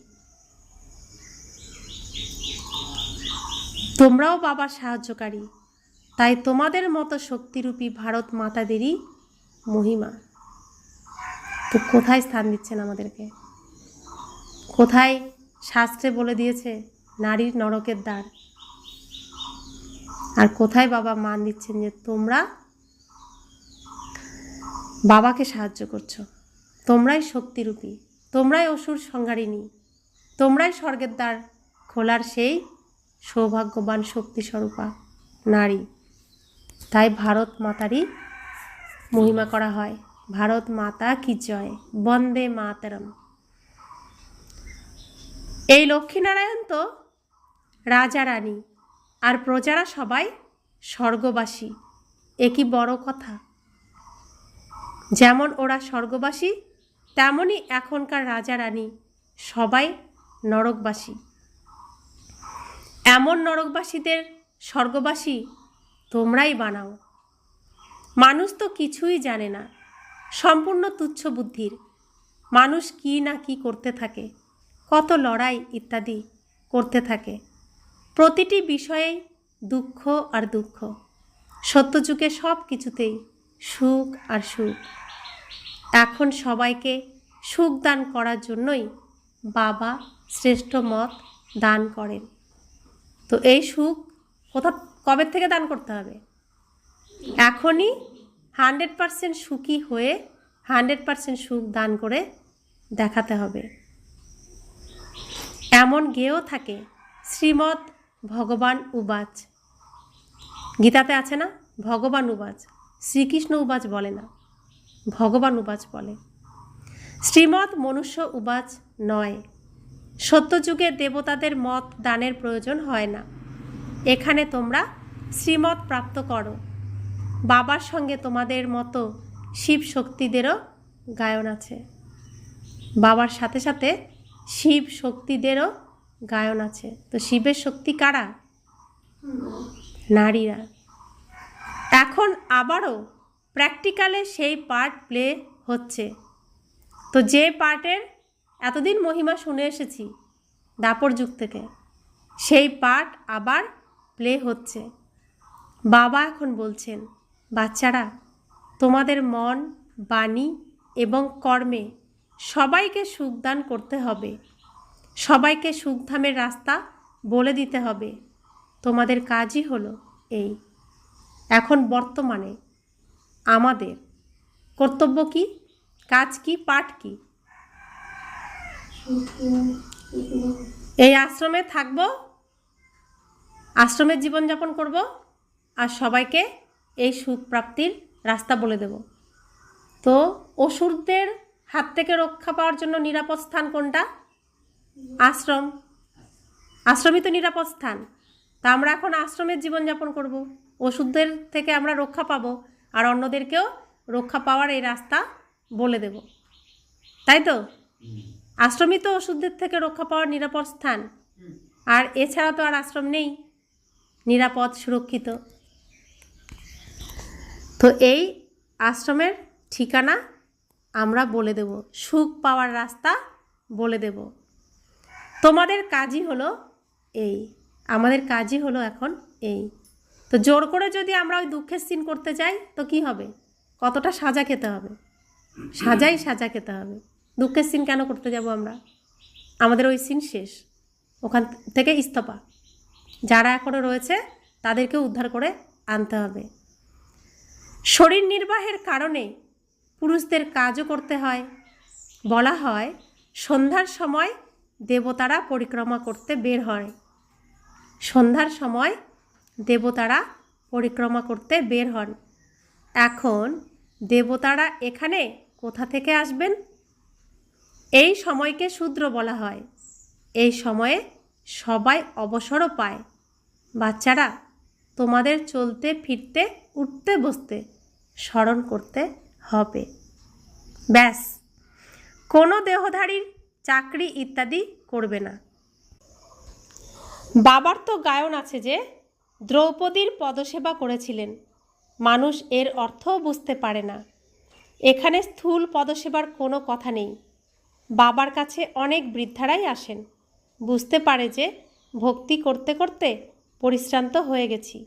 তোমরাও বাবার সাহায্যকারী। তাই তোমাদের মতো শক্তিরূপী ভারত মাতাদেরই মহিমা। তো কোথায় স্থান দিচ্ছেন আমাদেরকে? কোথায় শাস্ত্রে বলে দিয়েছে নারীর নরকের দ্বার? আর কোথায় বাবা মান দিচ্ছেন যে তোমরা বাবাকে সাহায্য করছো, তোমরাই শক্তিরূপী, তোমরাই অসুর সংহারিণী, তোমরাই স্বর্গের দ্বার খোলার সেই সৌভাগ্যবান শক্তিস্বরূপা নারী। তাই ভারত মাতারই মহিমা করা হয়। ভারত মাতা কি জয়, বন্দে মাতরম। এই লক্ষ্মীনারায়ণ তো রাজা রানী, আর প্রজারা সবাই স্বর্গবাসী। এ কি বড় কথা? যেমন ওরা স্বর্গবাসী, তেমনই এখনকার রাজা রানী সবাই নরকবাসী। এমন নরকবাসীদের স্বর্গবাসী তোমরাই বানাও। মানুষ তো কিছুই জানে না, সম্পূর্ণ তুচ্ছ বুদ্ধির। মানুষ কি না কি করতে থাকে, কত লড়াই ইত্যাদি করতে থাকে। প্রতিটি বিষয়েই দুঃখ আর দুঃখ। সত্যযুগে সব কিছুতেই সুখ আর সুখ। এখন সবাইকে সুখ দান করার জন্যই বাবা শ্রেষ্ঠ মত দান করেন। তো এই সুখ কবে থেকে দান করতে হবে? এখনই 100% সুখী হয়ে 100% সুখ দান করে দেখাতে হবে। এমন গেয়েও থাকে শ্রীমৎ ভগবান উবাচ। গীতাতে আছে না, ভগবান উবাচ। শ্রীকৃষ্ণ উবাচ বলে না, ভগবান উবাচ বলে। শ্রীমৎ মনুষ্য উবাচ নয়। সত্যযুগে দেবতাদের মত দানের প্রয়োজন হয় না। এখানে তোমরা শ্রীমৎ প্রাপ্ত করো। বাবার সঙ্গে তোমাদের মতো শিব শক্তিদেরও গায়ন আছে। বাবার সাথে সাথে শিব শক্তিদেরও গায়ন আছে। তো শিবের শক্তি কারা? নারীরা। এখন আবারও প্র্যাকটিক্যালে সেই পার্ট প্লে হচ্ছে। তো যে পার্টের এতদিন মহিমা শুনে এসেছি দাপর যুগ থেকে, সেই পার্ট আবার প্লে হচ্ছে। বাবা এখন বলছেন বাচ্চারা, তোমাদের মন, বাণী এবং কর্মে সবাইকে সুখদান করতে হবে। সবাইকে সুখধামের রাস্তা বলে দিতে হবে। তোমাদের কাজই হলো এই। এখন বর্তমানে আমাদের কর্তব্য কি, কাজ কি, পাঠ কি? এই আশ্রমে থাকবো, আশ্রমের জীবনযাপন করব, আর সবাইকে এই সুখ প্রাপ্তির রাস্তা বলে দেব। তো অসুরদের হাত থেকে রক্ষা পাওয়ার জন্য নিরাপদ স্থান কোনটা? আশ্রম। আশ্রমই তো নিরাপদ স্থান। তা আমরা এখন আশ্রমের জীবনযাপন করব, ওষুধদের থেকে আমরা রক্ষা পাবো, আর অন্যদেরকেও রক্ষা পাওয়ার এই রাস্তা বলে দেব, তাই তো? আশ্রমই তো ওষুধদের থেকে রক্ষা পাওয়ার নিরাপদ স্থান, আর এছাড়া তো আর আশ্রম নেই নিরাপদ সুরক্ষিত। তো এই আশ্রমের ঠিকানা আমরা বলে দেব, সুখ পাওয়ার রাস্তা বলে দেব। তোমাদের কাজই হলো এই, আমাদের কাজই হলো এখন এই। তো জোর করে যদি আমরা ওই দুঃখের সিন করতে যাই তো কি হবে? কতটা সাজা খেতে হবে, সাজা খেতে হবে। দুঃখের সিন কেন করতে যাব আমরা? আমাদের ওই সিন শেষ, ওখান থেকে ইস্তফা। যারা এখনও রয়েছে তাদেরকে উদ্ধার করে আনতে হবে। শরীর নির্বাহের কারণে পুরুষদের কাজও করতে হয়। বলা হয় সন্ধ্যার সময় দেবতারা পরিক্রমা করতে বের হয়। সন্ধ্যার সময় দেবতারা পরিক্রমা করতে বের হন। এখন দেবতারা এখানে কোথা থেকে আসবেন? এই সময়কে শূদ্র বলা হয়। এই সময়ে সবাই অবসরও পায়। বাচ্চারা, তোমাদের চলতে ফিরতে উঠতে বসতে স্মরণ করতে হবে। ব্যাস, কোনো দেহধারীর চাকরি ইত্যাদি করবে না। বাবার তো গায়ন আছে যে দ্রৌপদীর পদসেবা করেছিলেন। মানুষ এর অর্থও বুঝতে পারে না। এখানে স্থূল পদসেবার কোনো কথা নেই। বাবার কাছে অনেক বৃদ্ধারাই আসেন, বুঝতে পারে যে ভক্তি করতে করতে পরিশ্রান্ত হয়ে গেছি।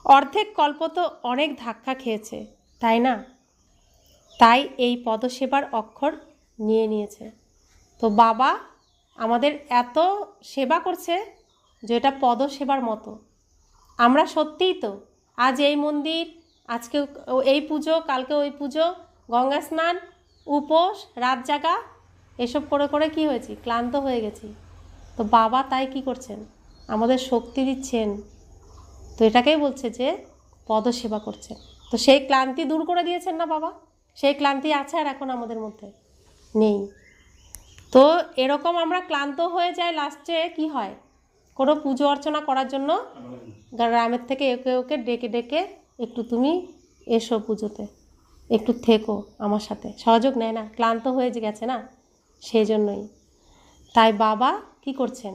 অর্ধেক কল্প তো অনেক ধাক্কা খেয়েছে, তাই না? তাই এই পদসেবার অক্ষর নিয়ে নিয়েছে। তো বাবা আমাদের এত সেবা করছে যে এটা পদসেবার মতো। আমরা সত্যিই তো আজ এই মন্দির, আজকে এই পুজো, কালকে ওই পুজো, গঙ্গা স্নান, উপোস, রাত জাগা, এসব করে করে কি হয়েছি? ক্লান্ত হয়ে গেছি। তো বাবা তাই কি করছেন? আমাদের শক্তি দিচ্ছেন। তো এটাকেই বলছে যে পদসেবা করছেন। তো সেই ক্লান্তি দূর করে দিয়েছেন না বাবা? সেই ক্লান্তি আছে আর এখন আমাদের মধ্যে নেই। তো এরকম আমরা ক্লান্ত হয়ে যাই, লাস্টে কি হয়? কোনো পুজো অর্চনা করার জন্য গ্রামের থেকে ওকে ওকে ডেকে ডেকে একটু তুমি এসো পুজোতে, একটু থেকো আমার সাথে, সহযোগ নেয় না, ক্লান্ত হয়ে গেছে না, সেই জন্যই। তাই বাবা কি করছেন?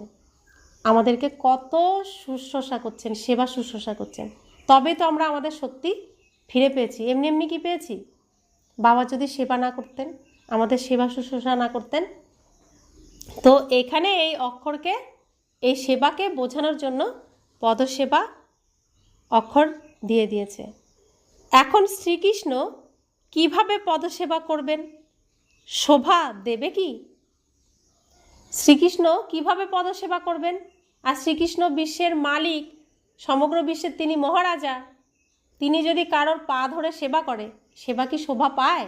আমাদেরকে কত শুশ্রূষা করছেন, সেবা শুশ্রূষা করছেন। তবে তো আমরা আমাদের শক্তি ফিরে পেয়েছি। এমনি এমনি কি পেয়েছি? বাবা যদি সেবা না করতেন, আমাদের সেবা শুশ্রূষা না করতেন। তো এখানে এই অক্ষরকে, এই সেবাকে বোঝানোর জন্য পদসেবা অক্ষর দিয়ে দিয়েছে। এখন শ্রীকৃষ্ণ কিভাবে পদসেবা করবেন? শোভা দেবে কি? শ্রীকৃষ্ণ কিভাবে পদসেবা করবেন? আর শ্রীকৃষ্ণ বিশ্বের মালিক, সমগ্র বিশ্বের তিনি মহারাজা। তিনি যদি কারোর পা ধরে সেবা করে, সেবা কি শোভা পায়?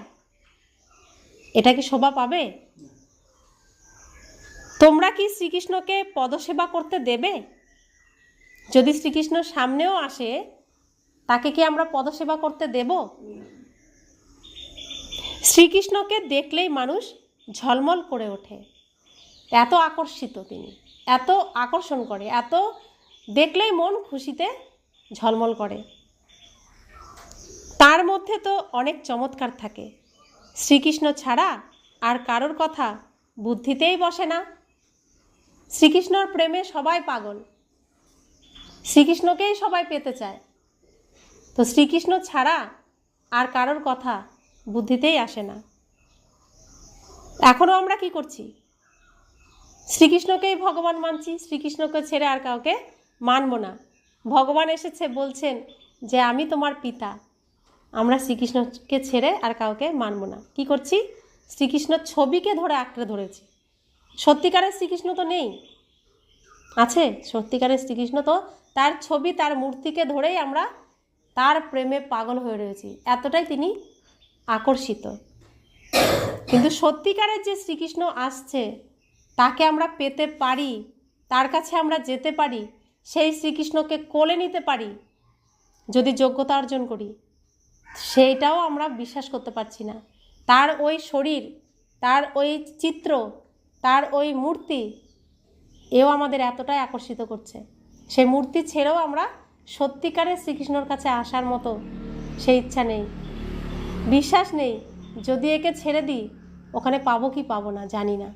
এটা কি শোভা পাবে? তোমরা কি শ্রীকৃষ্ণকে পদসেবা করতে দেবে? যদি শ্রীকৃষ্ণ সামনেও আসে, তাকে কি আমরা পদসেবা করতে দেব? শ্রীকৃষ্ণকে দেখলেই মানুষ ঝলমল করে ওঠে। এত আকর্ষিত তিনি, এত আকর্ষণ করে, এত দেখলেই মন খুশিতে ঝলমল করে। তার মধ্যে তো অনেক চমৎকার থাকে। শ্রীকৃষ্ণ ছাড়া আর কারোর কথা বুদ্ধিতেই বসে না। শ্রীকৃষ্ণর প্রেমে সবাই পাগল, শ্রীকৃষ্ণকেই সবাই পেতে চায়। তো শ্রীকৃষ্ণ ছাড়া আর কারোর কথা বুদ্ধিতেই আসে না। এখনও আমরা কি করছি? শ্রীকৃষ্ণকেই ভগবান মানছি, শ্রীকৃষ্ণকে ছেড়ে আর কাউকে মানব না। ভগবান এসেছে, বলছেন যে আমি তোমার পিতা। আমরা শ্রীকৃষ্ণকে ছেড়ে আর কাউকে মানব না। কি করছি? শ্রীকৃষ্ণর ছবিকে ধরে আঁকড়ে ধরেছি। সত্যিকারের শ্রীকৃষ্ণ তো নেই, আছে সত্যিকারের শ্রীকৃষ্ণ তো তার ছবি, তার মূর্তিকে ধরেই আমরা তার প্রেমে পাগল হয়ে রয়েছি। এতটাই তিনি আকর্ষিত। কিন্তু সত্যিকারের যে শ্রীকৃষ্ণ আসছে, তাকে আমরা পেতে পারি, তার কাছে আমরা যেতে পারি, সেই শ্রীকৃষ্ণকে কোলে নিতে পারি যদি যোগ্যতা অর্জন করি, সেইটাও আমরা বিশ্বাস করতে পারছি না। তার ওই শরীর, তার ওই চিত্র, তার ওই মূর্তি, এও আমাদের এতটাই আকর্ষিত করছে, সেই মূর্তি ছেড়েও আমরা সত্যিকারের শ্রীকৃষ্ণর কাছে আসার মতো সেই ইচ্ছা নেই, বিশ্বাস নেই। যদি একে ছেড়ে দিই ওখানে পাবো কি পাবো না জানি না,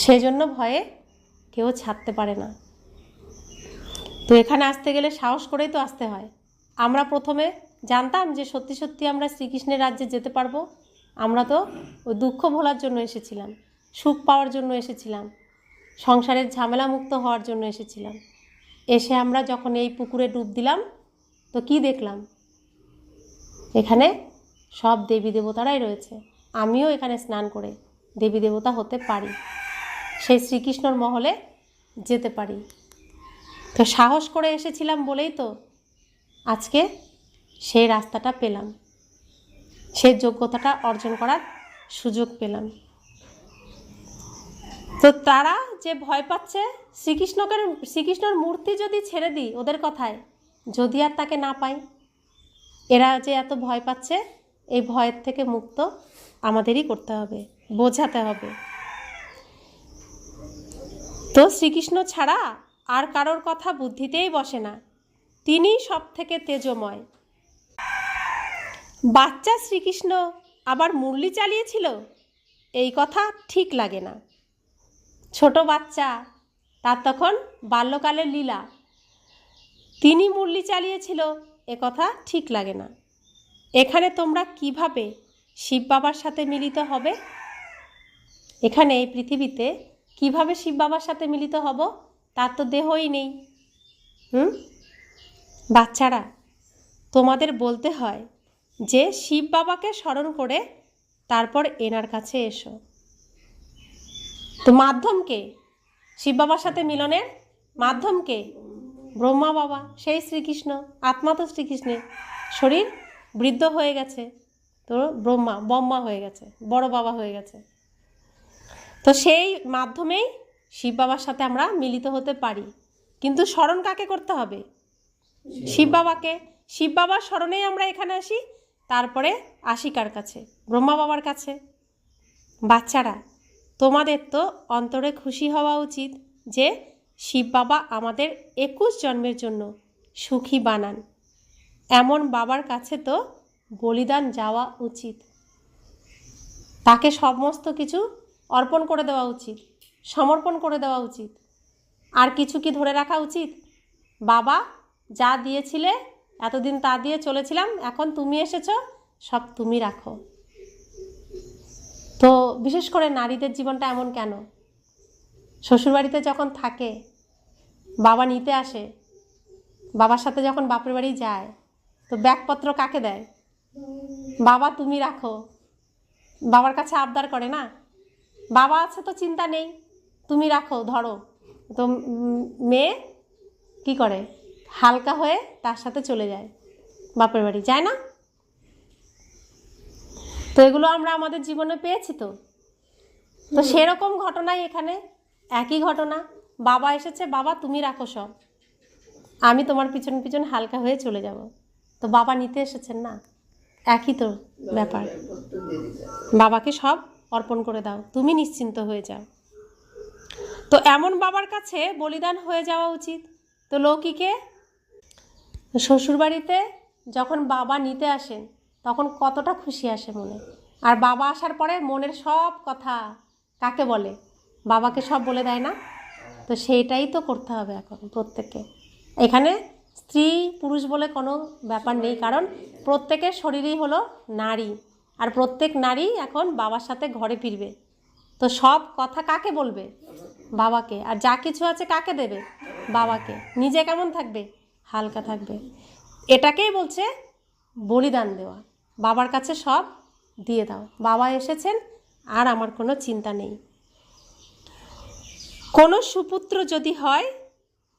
সেজন্য ভয়ে কেউ ছাড়তে পারে না। তো এখানে আসতে গেলে সাহস করেই তো আসতে হয়। আমরা প্রথমে জানতাম যে সত্যি সত্যি আমরা শ্রীকৃষ্ণের রাজ্যে যেতে পারবো? আমরা তো ওই দুঃখ ভোলার জন্য এসেছিলাম, সুখ পাওয়ার জন্য এসেছিলাম, সংসারের ঝামেলা মুক্ত হওয়ার জন্য এসেছিলাম। এসে আমরা যখন এই পুকুরে ডুব দিলাম তো কি দেখলাম? এখানে সব দেবী দেবতারাই রয়েছে। আমিও এখানে স্নান করে দেবী দেবতা হতে পারি, সেই শ্রীকৃষ্ণর মহলে যেতে পারি। তো সাহস করে এসেছিলাম বলেই তো আজকে সেই রাস্তাটা পেলাম, সেই যোগ্যতাটা অর্জন করার সুযোগ পেলাম। তো তারা যে ভয় পাচ্ছে, শ্রীকৃষ্ণর মূর্তি যদি ছেড়ে দিই ওদের কথায়, যদি আর তাকে না পাই, এরা যে এত ভয় পাচ্ছে, এই ভয়ের থেকে মুক্ত আমাদেরই করতে হবে, বোঝাতে হবে। তো শ্রীকৃষ্ণ ছাড়া আর কারোর কথা বুদ্ধিতেই বসে না, তিনিই সব থেকে তেজময়। বাচ্চা শ্রীকৃষ্ণ আবার মুরলি চালিয়েছিল, এই কথা ঠিক লাগে না। ছোট বাচ্চা, তার তখন বাল্যকালের লীলা, তিনি মুরলি চালিয়েছিল, এ কথা ঠিক লাগে না। এখানে তোমরা কিভাবে শিব বাবার সাথে মিলিত হবে? এখানে এই পৃথিবীতে কিভাবে শিব বাবার সাথে মিলিত হব? তার তো দেহই নেই। বাচ্চারা, তোমাদের বলতে হয় যে শিব বাবাকে স্মরণ করে তারপর এনার কাছে এসো। তো মাধ্যমকে, শিব বাবার সাথে মিলনের মাধ্যমকে ব্রহ্মা বাবা, সেই শ্রীকৃষ্ণ, আত্মা তো শ্রীকৃষ্ণের, শরীর বৃদ্ধ হয়ে গেছে, তো ব্রহ্মা হয়ে গেছে, বড় বাবা হয়ে গেছে। তো সেই মাধ্যমেই শিব বাবার সাথে আমরা মিলিত হতে পারি। কিন্তু স্মরণ কাকে করতে হবে? শিব বাবাকে। শিব বাবার স্মরণেই আমরা এখানে আসি, তারপরে আসি কার কাছে? ব্রহ্মা বাবার কাছে। বাচ্চারা, তোমাদের তো অন্তরে খুশি হওয়া উচিত যে শিব বাবা আমাদের 21 জন্মের জন্য সুখী বানান। এমন বাবার কাছে তো বলিদান যাওয়া উচিত, তাকে সমস্ত কিছু অর্পণ করে দেওয়া উচিত, সমর্পণ করে দেওয়া উচিত। আর কিছু কি ধরে রাখা উচিত? বাবা যা দিয়েছিলে এতদিন তা দিয়ে চলেছিলাম, এখন তুমি এসেছো, সব তুমি রাখো। তো বিশেষ করে নারীদের জীবনটা এমন কেন? শ্বশুরবাড়িতে যখন থাকে, বাবা নিতে আসে, বাবার সাথে যখন বাপের বাড়ি যায়, তো ব্যাগপত্র কাকে দেয়? বাবা তুমি রাখো। বাবার কাছে আবদার করে না, বাবা আছে তো চিন্তা নেই, তুমি রাখো, ধরো। তো মেয়ে কি করে? হালকা হয়ে তার সাথে চলে যায়, বাপের বাড়ি যায় না? তো এগুলো আমরা আমাদের জীবনে পেয়েছি। তো সেরকম ঘটনাই এখানে, একই ঘটনা। বাবা এসেছে, বাবা তুমি রাখো সব, আমি তোমার পিছন পিছন হালকা হয়ে চলে যাব। তো বাবা নিতে এসেছেন না, একই তো ব্যাপার। বাবাকে সব অর্পণ করে দাও, তুমি নিশ্চিন্ত হয়ে যাও। তো এমন বাবার কাছে বলিদান হয়ে যাওয়া উচিত। তো লৌকিকে শ্বশুরবাড়িতে যখন বাবা নিতে আসেন তখন কতটা খুশি আসে মনে, আর বাবা আসার পরে মনের সব কথা কাকে বলে? বাবাকে সব বলে দেয় না? তো সেইটাই তো করতে হবে এখন প্রত্যেককে। এখানে স্ত্রী পুরুষ বলে কোনো ব্যাপার নেই, কারণ প্রত্যেকের শরীরই হলো নারী, আর প্রত্যেক নারী এখন বাবার সাথে ঘরে ফিরবে। তো সব কথা কাকে বলবে? বাবাকে। আর যা কিছু আছে কাকে দেবে? বাবাকে। নিজে কেমন থাকবে? হালকা থাকবে। এটাকেই বলছে বলিদান দেওয়া। বাবার কাছে সব দিয়ে দাও, বাবা এসেছেন, আর আমার কোনো চিন্তা নেই। কোনো সুপুত্র যদি হয়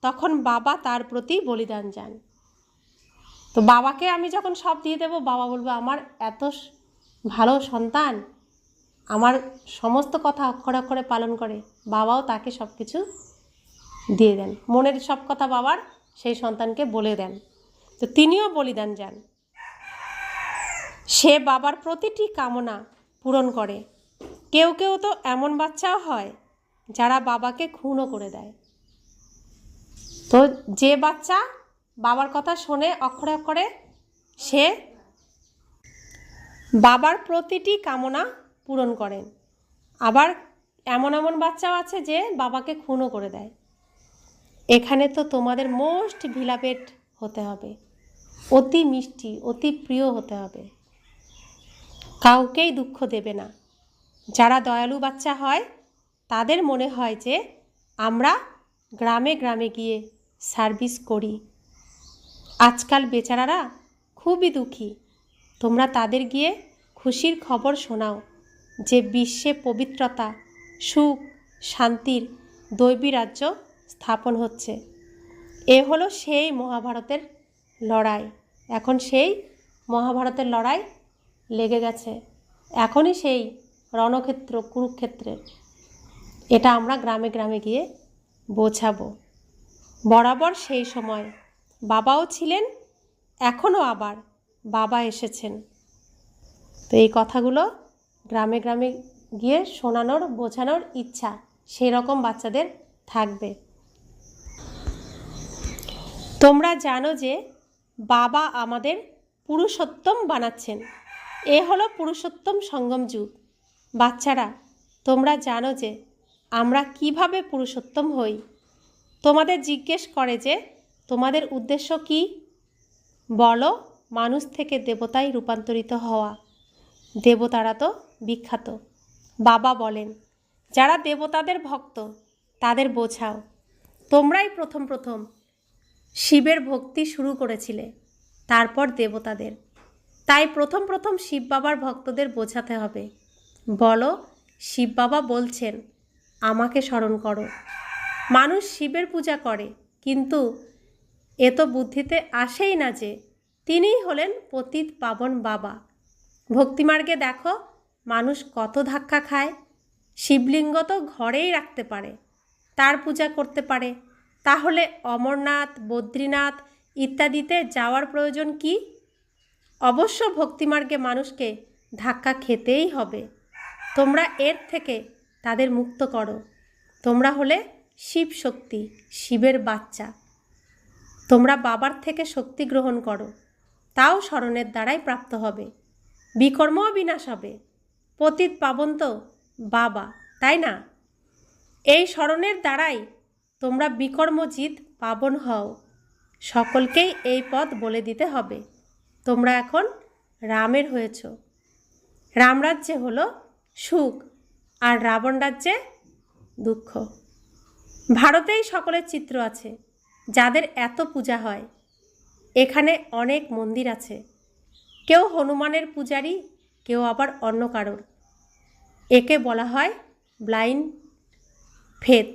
তখন বাবা তার প্রতি বলিদান যান। তো বাবাকে আমি যখন সব দিয়ে দেব, বাবা বলবে আমার এত ভালো সন্তান, আমার সমস্ত কথা অক্ষরে অক্ষরে পালন করে, বাবাও তাকে সব কিছু দিয়ে দেন। মনের সব কথা বাবার সেই সন্তানকে বলে দেন। তো তিনিও বলিদান যান। সে বাবার প্রতিটি কামনা পূরণ করে। কেউ কেউ তো এমন বাচ্চাও হয় যারা বাবাকে খুনও করে দেয়। তো যে বাচ্চা বাবার কথা শোনে অক্ষরে অক্ষরে, সে বাবার প্রতিটি কামনা পূরণ করেন। আবার এমন এমন বাচ্চাও আছে যে বাবাকে খুনও করে দেয়। এখানে তো তোমাদের মোস্ট ভিলাপেট হতে হবে, অতি মিষ্টি, অতি প্রিয় হতে হবে, কাউকেই দুঃখ দেবে না। যারা দয়ালু বাচ্চা হয় তাদের মনে হয় যে আমরা গ্রামে গ্রামে গিয়ে সার্ভিস করি। আজকাল বেচারারা খুবই দুঃখী, তোমরা তাদের গিয়ে খুশির খবর শোনাও যে বিশ্বে পবিত্রতা, সুখ, শান্তির দৈবী রাজ্য স্থাপন হচ্ছে। এ হলো সেই মহাভারতের লড়াই। এখন সেই মহাভারতের লড়াই লেগে গেছে, এখনই সেই রণক্ষেত্র কুরুক্ষেত্রের। এটা আমরা গ্রামে গ্রামে গিয়ে বোঝাবো। বরাবর সেই সময় বাবাও ছিলেন, এখনও আবার বাবা এসেছেন। তো এই কথাগুলো গ্রামে গ্রামে গিয়ে শোনানোর, বোঝানোর ইচ্ছা সেই রকম বাচ্চাদের থাকবে। তোমরা জানো যে বাবা আমাদের পুরুষোত্তম বানাচ্ছেন। এ হলো পুরুষোত্তম সঙ্গম যুগ। বাচ্চারা, তোমরা জানো যে আমরা কিভাবে পুরুষোত্তম হই। তোমাদের জিজ্ঞেস করে যে তোমাদের উদ্দেশ্য কি? বলো, মানুষ থেকে দেবতায় রূপান্তরিত হওয়া। দেবতারা তো বিখ্যাত। বাবা বলেন, যারা দেবতাদের ভক্ত তাদের বোঝাও, তোমরাই প্রথম প্রথম শিবের ভক্তি শুরু করেছিলে, তারপর দেবতাদের। তাই প্রথম প্রথম শিব বাবার ভক্তদের বোঝাতে হবে। বলো, শিব বাবা বলছেন আমাকে স্মরণ করো। মানুষ শিবের পূজা করে, কিন্তু এ তো বুদ্ধিতে আসেই না যে তিনিই হলেন পতিত পাবন বাবা। ভক্তিমার্গে দেখো মানুষ কত ধাক্কা খায়। শিবলিঙ্গ তো ঘরেই রাখতে পারে, তার পূজা করতে পারে, তাহলে অমরনাথ, বদ্রীনাথ ইত্যাদিতে যাওয়ার প্রয়োজন কি? অবশ্য ভক্তিমার্গে মানুষকে ধাক্কা খেতেই হবে। তোমরা এর থেকে তাদের মুক্ত করো। তোমরা হলে শিব শক্তি, শিবের বাচ্চা। তোমরা বাবার থেকে শক্তি গ্রহণ করো, তাও স্মরণের দ্বারাই প্রাপ্ত হবে। বিকর্মও বিনাশ হবে। পতিত পাবন তো বাবা, তাই না? এই স্মরণের দ্বারাই তোমরা বিকর্মজিৎ পাবন হও। সকলকেই এই পথ বলে দিতে হবে। তোমরা এখন রামের হয়েছ। রামরাজ্যে হলো সুখ, আর রাবণ রাজ্যে দুঃখ। ভারতেই সকলের চিত্র আছে, যাদের এত পূজা হয়। এখানে অনেক মন্দির আছে, কেউ হনুমানের পূজারী, কেউ আবার অন্য কারোর। একে বলা হয় ব্লাইন্ড ফেথ।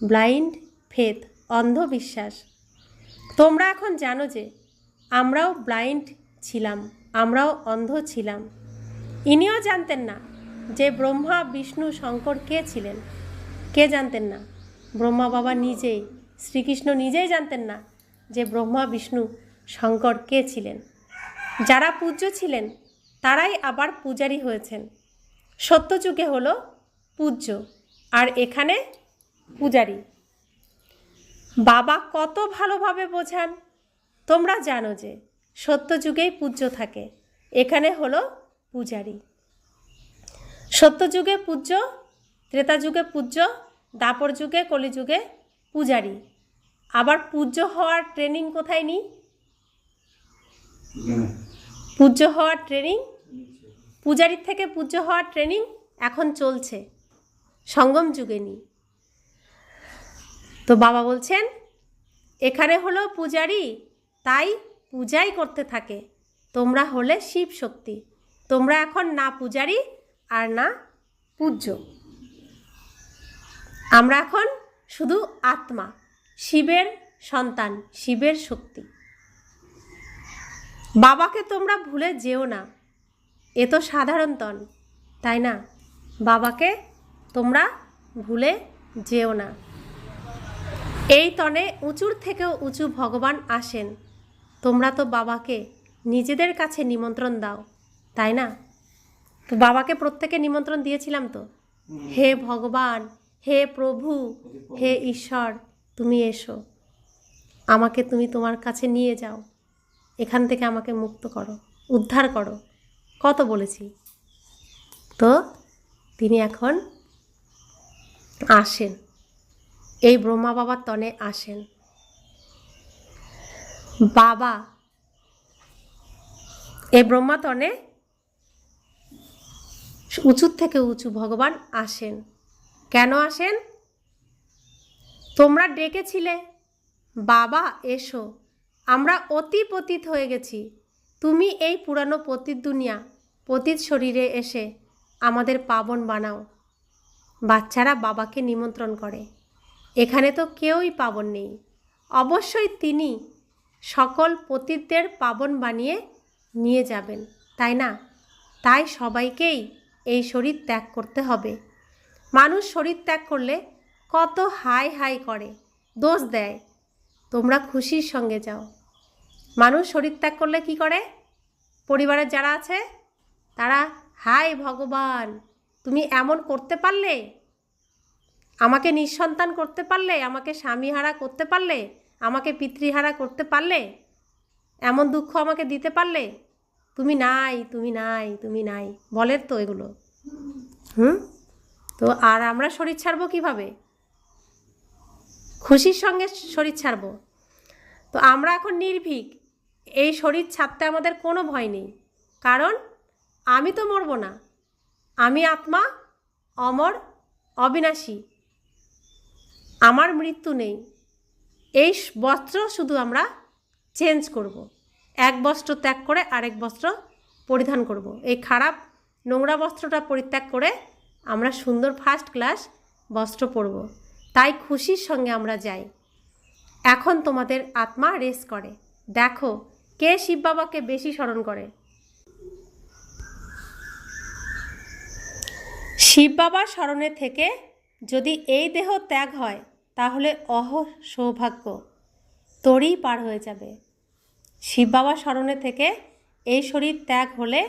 ব্লাইন্ড ফেথ, অন্ধবিশ্বাস। তোমরা এখন জানো যে আমরাও ব্লাইন্ড ছিলাম, আমরাও অন্ধ ছিলাম। ইনিও জানতেন না যে ব্রহ্মা, বিষ্ণু, শঙ্কর কে ছিলেন। কে জানতেন না? ব্রহ্মা বাবা নিজেই, শ্রীকৃষ্ণ নিজেই জানতেন না যে ব্রহ্মা, বিষ্ণু, শঙ্কর কে ছিলেন। যারা পূজ্য ছিলেন তারাই আবার পূজারী হয়েছেন। সত্যযুগে হলো পূজ্য, আর এখানে পূজারী। বাবা কত ভালোভাবে বোঝান। তোমরা জানো যে সত্যযুগেই পূজ্য থাকে, এখানে হলো পূজারী। সত্যযুগে পূজ্য, ত্রেতাযুগে পূজ্য, দাপর যুগে, কলিযুগে পূজারী। আবার পূজ্য হওয়ার ট্রেনিং কোথায় নিই? পূজ্য হওয়ার ট্রেনিং, পূজারীর থেকে পূজ্য হওয়ার ট্রেনিং এখন চলছে, সঙ্গম যুগে নিই। তো বাবা বলছেন এখানে হলো পূজারী, তাই পূজাই করতে থাকে। তোমরা হলে শিব শক্তি। তোমরা এখন না পূজারী আর না পূজ্য। আমরা এখন শুধু আত্মা, শিবের সন্তান, শিবের শক্তি। বাবাকে তোমরা ভুলে যেও না। এ তো সাধারণতন, তাই না? বাবাকে তোমরা ভুলে যেও না। এই তনে উঁচুর থেকেও উঁচু ভগবান আসেন। তোমরা তো বাবাকে নিজেদের কাছে নিমন্ত্রণ দাও, তাই না? তো বাবাকে প্রত্যেকে নিমন্ত্রণ দিয়েছিলাম তো, হে ভগবান, হে প্রভু, হে ঈশ্বর, তুমি এসো, আমাকে তুমি তোমার কাছে নিয়ে যাও, এখান থেকে আমাকে মুক্ত করো, উদ্ধার করো, কত বলেছি। তো তিনি এখন আসেন, এই ব্রহ্মা বাবার তনে আসেন। বাবা এই ব্রহ্মা তনে উঁচুর থেকে উঁচু ভগবান আসেন। কেন আসেন? তোমরা ডেকেছিলে, বাবা এসো, আমরা অতি পতিত হয়ে গেছি, তুমি এই পুরানো পতিত দুনিয়া, পতিত শরীরে এসে আমাদের পাবন বানাও। বাচ্চারা বাবাকে নিমন্ত্রণ করে, এখানে তো কেউই পাবন নেই, অবশ্যই তিনি সকল পতিতদের পাবন বানিয়ে নিয়ে যাবেন, তাই না? তাই সবাইকেই এই শরীর ত্যাগ করতে হবে। মানুষ শরীর ত্যাগ করলে কত হাই হাই করে, দোষ দেয়, তোমরা খুশির সঙ্গে যাও। মানুষ শরীর ত্যাগ করলে কি করে? পরিবারের যারা আছে তারা, হাই ভগবান, তুমি এমন করতে পারলে, আমাকে নিঃসন্তান করতে পারলে, আমাকে স্বামীহারা করতে পারলে, আমাকে পিতৃহারা করতে পারলে, এমন দুঃখ আমাকে দিতে পারলে, তুমি নাই, তুমি নাই, তুমি নাই, বলেন তো এগুলো। তো আর আমরা শরীর ছাড়বো কিভাবে? খুশির সঙ্গে শরীর ছাড়বো। তো আমরা এখন নির্ভীক, এই শরীর ছাড়তে আমাদের কোনো ভয় নেই, কারণ আমি তো মরবো না, আমি আত্মা, অমর, অবিনাশী, আমার মৃত্যু নেই। এই বস্ত্র শুধু আমরা চেঞ্জ করব, এক বস্ত্র ত্যাগ করে আরেক বস্ত্র পরিধান করব। এই খারাপ নোংরা বস্ত্রটা পরিত্যাগ করে আমরা সুন্দর ফার্স্ট ক্লাস বস্ত্র পরব। তাই খুশির সঙ্গে আমরা যাই। এখন তোমাদের আত্মা রেস্ট করে, দেখো কে শিব বাবাকে বেশি স্মরণ করে। শিব বাবার স্মরণে থেকে যদি এই দেহ ত্যাগ হয় তাহলে সৌভাগ্য তরী পার হয়ে যাবে। শিব বাবার স্মরণে থেকে এই শরীর ত্যাগ হলে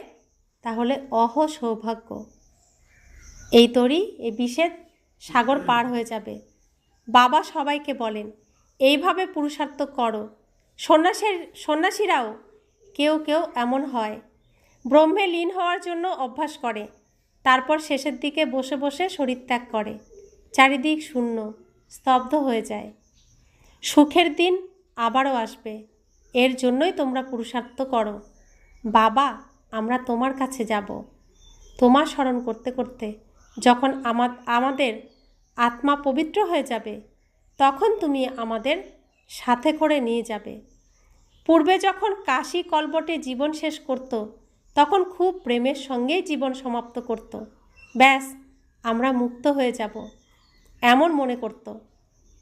তাহলে সৌভাগ্য, এই তরী, এই বিষের সাগর পার হয়ে যাবে। বাবা সবাইকে বলেন এইভাবে পুরুষার্থ করো। সন্ন্যাসীরাও কেউ কেউ এমন হয়, ব্রহ্মে লীন হওয়ার জন্য অভ্যাস করে, তারপর শেষের দিকে বসে বসে শরীর ত্যাগ করে, চারিদিক শূন্য, স্তব্ধ হয়ে যায়। সুখের দিন আবারও আসবে, এর জন্যই তোমরা পুরুষার্থ করো। বাবা, আমরা তোমার কাছে যাব। তোমার স্মরণ করতে করতে যখন আমাদের আত্মা পবিত্র হয়ে যাবে, তখন তুমি আমাদের সাথে করে নিয়ে যাবে। পূর্বে যখন কাশী কলবটে জীবন শেষ করত, তখন খুব প্রেমের সঙ্গেই জীবন সমাপ্ত করত। ব্যাস, আমরা মুক্ত হয়ে যাব, এমন মনে করত।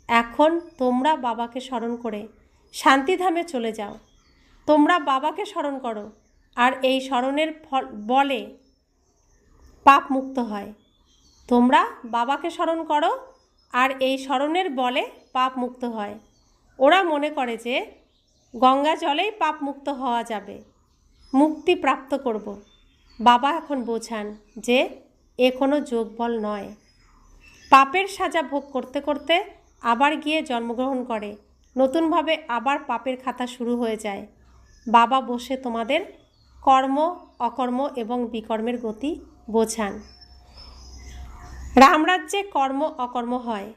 এখন তোমরা বাবাকে স্মরণ করে শান্তিধামে চলে যাও। তোমরা বাবাকে স্মরণ করো, আর এই স্মরণের বলে পাপ মুক্ত হয়। তোমরা বাবাকে স্মরণ করো, আর এই স্মরণের বলে পাপ মুক্ত হয়। ওরা মনে করে যে গঙ্গা জলেই পাপ মুক্ত হওয়া যাবে, মুক্তি প্রাপ্ত করব। বাবা এখন বোঝান যে এ কোনো যোগবল নয়। পাপের সাজা ভোগ করতে করতে আবার গিয়ে জন্মগ্রহণ করে, নতুনভাবে আবার পাপের খাতা শুরু হয়ে যায়। বাবা বসে তোমাদের কর্ম, অকর্ম এবং বিকর্মের গতি বোঝান। রামরাজ্যে কর্ম অকর্ম হয়,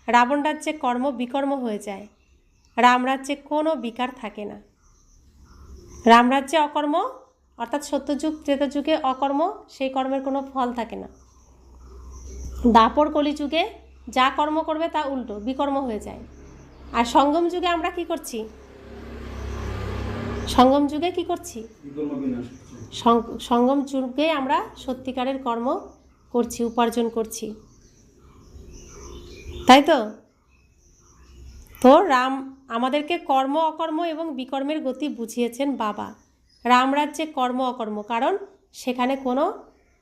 রাবণ রাজ্যে কর্ম বিকর্ম হয়ে যায়। রামরাজ্যে কোনো বিকার থাকে না। রামরাজ্যে অকর্ম অর্থাৎ সত্যযুগ ত্রেতাযুগে অকর্ম, সেই কর্মের কোনো ফল থাকে না। দাপর কলিযুগে যা কর্ম করবে তা উল্টো বিকর্ম হয়ে যায়। আর সঙ্গম যুগে আমরা কি করছি? সঙ্গম যুগে কি করছি? সঙ্গম যুগে আমরা সত্যিকারের কর্ম করছি, উপার্জন করছি, তাই তো? তো রাম আমাদেরকে কর্ম অকর্ম এবং বিকর্মের গতি বুঝিয়েছেন বাবা। রামরাজ্যে কর্ম অকর্ম, কারণ সেখানে কোনো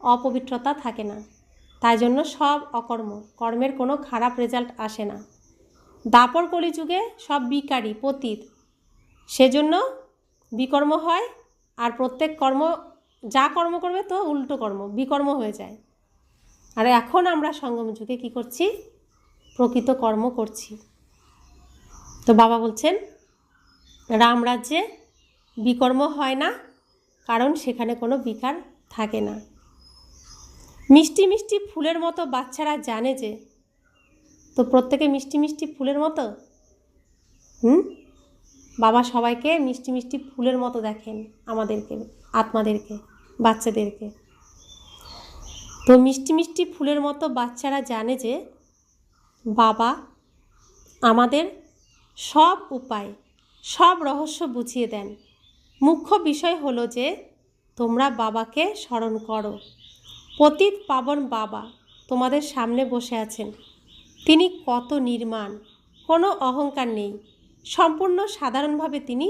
অপবিত্রতা থাকে না। তাই জন্য সব অকর্ম, কর্মের কোনো খারাপ রেজাল্ট আসে না। দাপর কলিযুগে সব বিকারী পতিত, সেজন্য বিকর্ম হয়। আর প্রত্যেক কর্ম, যা কর্ম করবে তো উল্টো কর্ম, বিকর্ম হয়ে যায়। আর এখন আমরা সঙ্গম যুগে কী করছি? প্রকৃত কর্ম করছি। তো বাবা বলছেন রামরাজ্যে বিকর্ম হয় না, কারণ সেখানে কোনো বিকার থাকে না। মিষ্টি মিষ্টি ফুলের মতো বাচ্চারা জানে যে, তো প্রত্যেকে মিষ্টি মিষ্টি ফুলের মতো। বাবা সবাইকে মিষ্টি মিষ্টি ফুলের মতো দেখেন, আমাদেরকে, আত্মাদেরকে, বাচ্চাদেরকে। তো মিষ্টি মিষ্টি ফুলের মতো বাচ্চারা জানে যে বাবা আমাদের সব উপায়, সব রহস্য বুঝিয়ে দেন। মুখ্য বিষয় হলো যে তোমরা বাবাকে স্মরণ করো। পতিত পাবন বাবা তোমাদের সামনে বসে আছেন। তিনি কত নির্মাণ, কোনো অহংকার নেই, সম্পূর্ণ সাধারণভাবে তিনি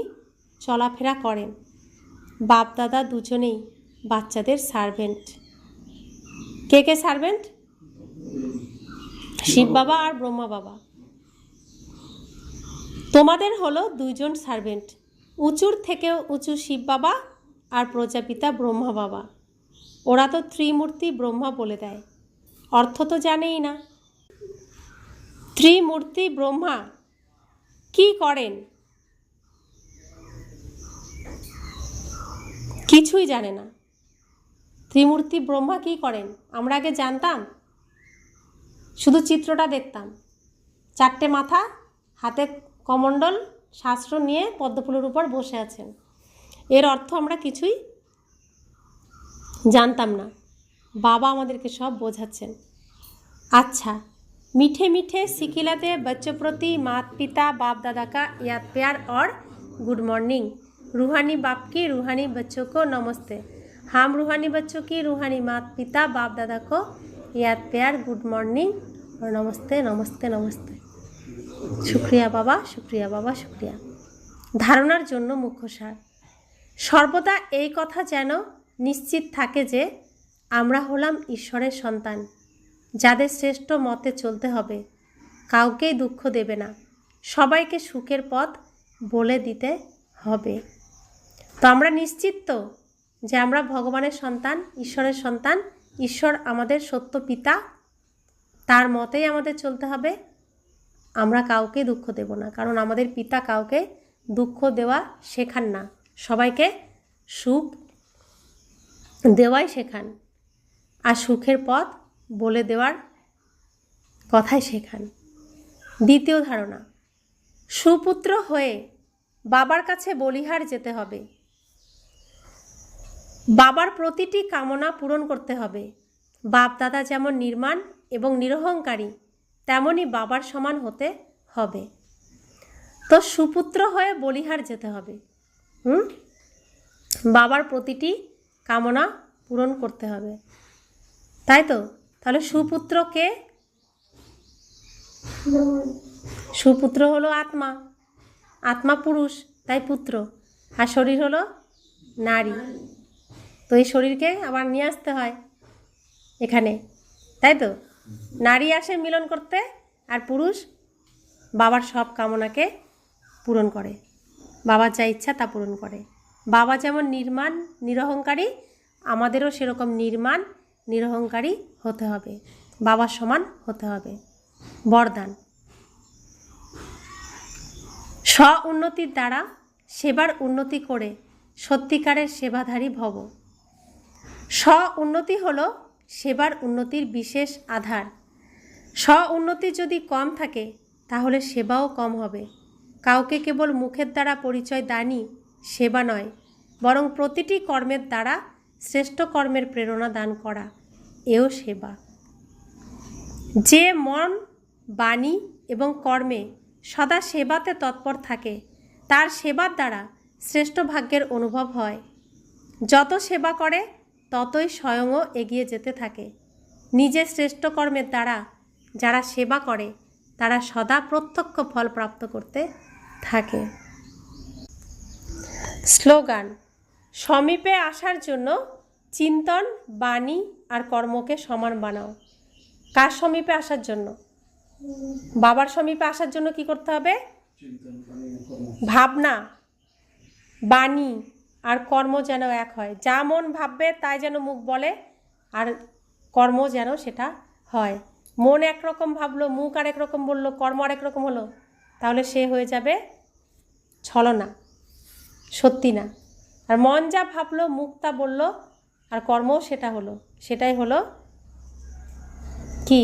চলাফেরা করেন। বাপ দাদা দুজনেই বাচ্চাদের সার্ভেন্ট। কে কে সার্ভেন্ট? শিব বাবা আর ব্রহ্মা বাবা। তোমাদের হলো দুইজন সার্ভেন্ট, উঁচুর থেকেও উঁচু শিব বাবা আর প্রজাপিতা ব্রহ্মা বাবা। ওরা তো ত্রিমূর্তি ব্রহ্মা বলে দেয়, অর্থ তো জানেই না। ত্রিমূর্তি ব্রহ্মা কি করেন? কিছুই জানে না। ত্রিমূর্তি ব্রহ্মা কি করেন আমরা আগে জানতাম, শুধু চিত্রটা দেখতাম। চারটে মাথা, হাতে কমণ্ডল, শাস্ত্র নিয়ে পদ্মফুলের উপর বসে আছেন। এর অর্থ আমরা কিছুই জানতাম না। বাবা আমাদেরকে সব বোঝাচ্ছেন। अच्छा, मीठे मीठे सिखिलाते बच्चों प्रति माता पिता बाप दादा का याद प्यार और गुड मॉर्निंग। रूहानी बाप की रूहानी बच्चों को नमस्ते। हम रूहानी बच्चों की रूहानी माता पिता बाप दादा को याद प्यार, गुड मॉर्निंग और नमस्ते नमस्ते नमस्ते। शुक्रिया बाबा, शुक्रिया बाबा, शुक्रिया। धारणार जन्य मुख्य सार, सर्वदा এই কথা যেন নিশ্চিত থাকে যে আমরা হলাম ঈশ্বরের সন্তান, যাদের শ্রেষ্ঠ মতে চলতে হবে, কাউকেই দুঃখ দেবে না, সবাইকে সুখের পথ বলে দিতে হবে। তো আমরা নিশ্চিত তো যে আমরা ভগবানের সন্তান, ঈশ্বরের সন্তান, ঈশ্বর আমাদের সত্য পিতা, তার মতেই আমাদের চলতে হবে। আমরা কাউকে দুঃখ দেব না, কারণ আমাদের পিতা কাউকে দুঃখ দেওয়া শেখান না, সবাইকে সুখ দেওয়াই শেখান, আর সুখের পথ বলে দেওয়ার কথাই শেখান। দ্বিতীয় ধারণা, সুপুত্র হয়ে বাবার কাছে বলিহার যেতে হবে। বাবার প্রতিটি কামনা পূরণ করতে হবে। বাপ দাদা যেমন নির্মাণ এবং নিরহংকারী, তেমনই বাবার সমান হতে হবে। তো সুপুত্র হয়ে বলিহার যেতে হবে। বাবার প্রতিটি কামনা পূরণ করতে হবে, তাই তো? তাহলে সুপুত্র কে? সুপুত্র হলো আত্মা, আত্মা পুরুষ, তাই পুত্র। আর শরীর হলো নারী। তো এই শরীরকে আবার নিয়ে আসতে হয় এখানে, তাই তো? নারী আসে মিলন করতে, আর পুরুষ বাবার সব কামনাকে পূরণ করে, বাবার যা ইচ্ছা তা পূরণ করে। বাবা যেমন নির্মাণ নিরহংকারী, আমাদেরও সেরকম নির্মাণ নিরহংকারী হতে হবে, বাবার সমান হতে হবে। বরদান, স্ব উন্নতির দ্বারা সেবার উন্নতি করে সত্যিকারের সেবাধারী ভব। স্ব উন্নতি হলো সেবার উন্নতির বিশেষ আধার। স্ব উন্নতি যদি কম থাকে তাহলে সেবাও কম হবে। কাউকে কেবল মুখের দ্বারা পরিচয় দানই সেবা নয়, বরং প্রতিটি কর্মের দ্বারা শ্রেষ্ঠ কর্মের প্রেরণা দান করা, এও সেবা। যে মন, বাণী এবং কর্মে সদা সেবাতে তৎপর থাকে, তার সেবার দ্বারা শ্রেষ্ঠ ভাগ্যের অনুভব হয়। যত সেবা করে ততই স্বয়ংও এগিয়ে যেতে থাকে। নিজের শ্রেষ্ঠ কর্মের দ্বারা যারা সেবা করে তারা সদা প্রত্যক্ষ ফল প্রাপ্ত করতে থাকে। স্লোগান, সমীপে আসার জন্য চিন্তন, বাণী আর কর্মকে সমান বানাও। কার সমীপে আসার জন্য? বাবার সমীপে আসার জন্য কি করতে হবে? ভাবনা, বাণী আর কর্ম যেন এক হয়। যা মন ভাববে তাই যেন মুখ বলে, আর কর্ম যেন সেটা হয়। মন একরকম ভাবলো, মুখ আরেক রকম বললো, কর্ম আরেক রকম হলো, তাহলে সে হয়ে যাবে ছলনা, সত্যি না। আর মন যা ভাবলো, মুখ তা বললো, আর কর্মও সেটা হলো, সেটাই হলো কি?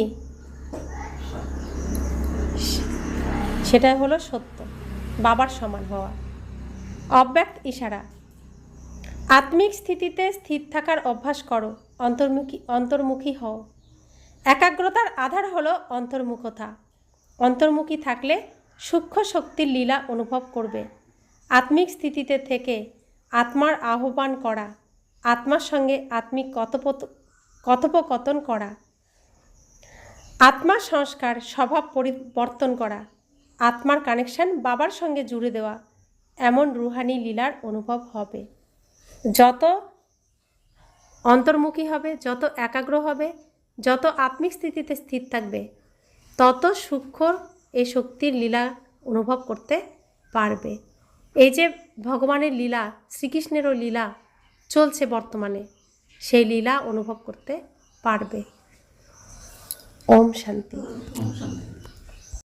সেটাই হলো সত্য, বাবার সমান হওয়া। অব্যক্ত ইশারা। আত্মিক স্থিতিতে স্থির থাকার অভ্যাস করো, অন্তর্মুখী হও। একাগ্রতার আধার হলো অন্তর্মুখতা। অন্তর্মুখী থাকলে সূক্ষ্ম শক্তির লীলা অনুভব করবে। আত্মিক স্থিতিতে থেকে আত্মার আহ্বান করা, আত্মার সঙ্গে আত্মিক কথোপকথন করা, আত্মার সংস্কার, স্বভাব পরিবর্তন করা, আত্মার কানেকশন বাবার সঙ্গে জুড়ে দেওয়া, এমন রুহানি লীলার অনুভব হবে। যত অন্তর্মুখী হবে, যত একাগ্র হবে, যত আত্মিক স্থিতিতে স্থির থাকবে, তত সূক্ষ্ম এই শক্তির লীলা অনুভব করতে পারবে। এই যে ভগবানের লীলা, শ্রীকৃষ্ণেরও লীলা চলছে বর্তমানে, সেই লীলা অনুভব করতে পারবে। ওম শান্তি।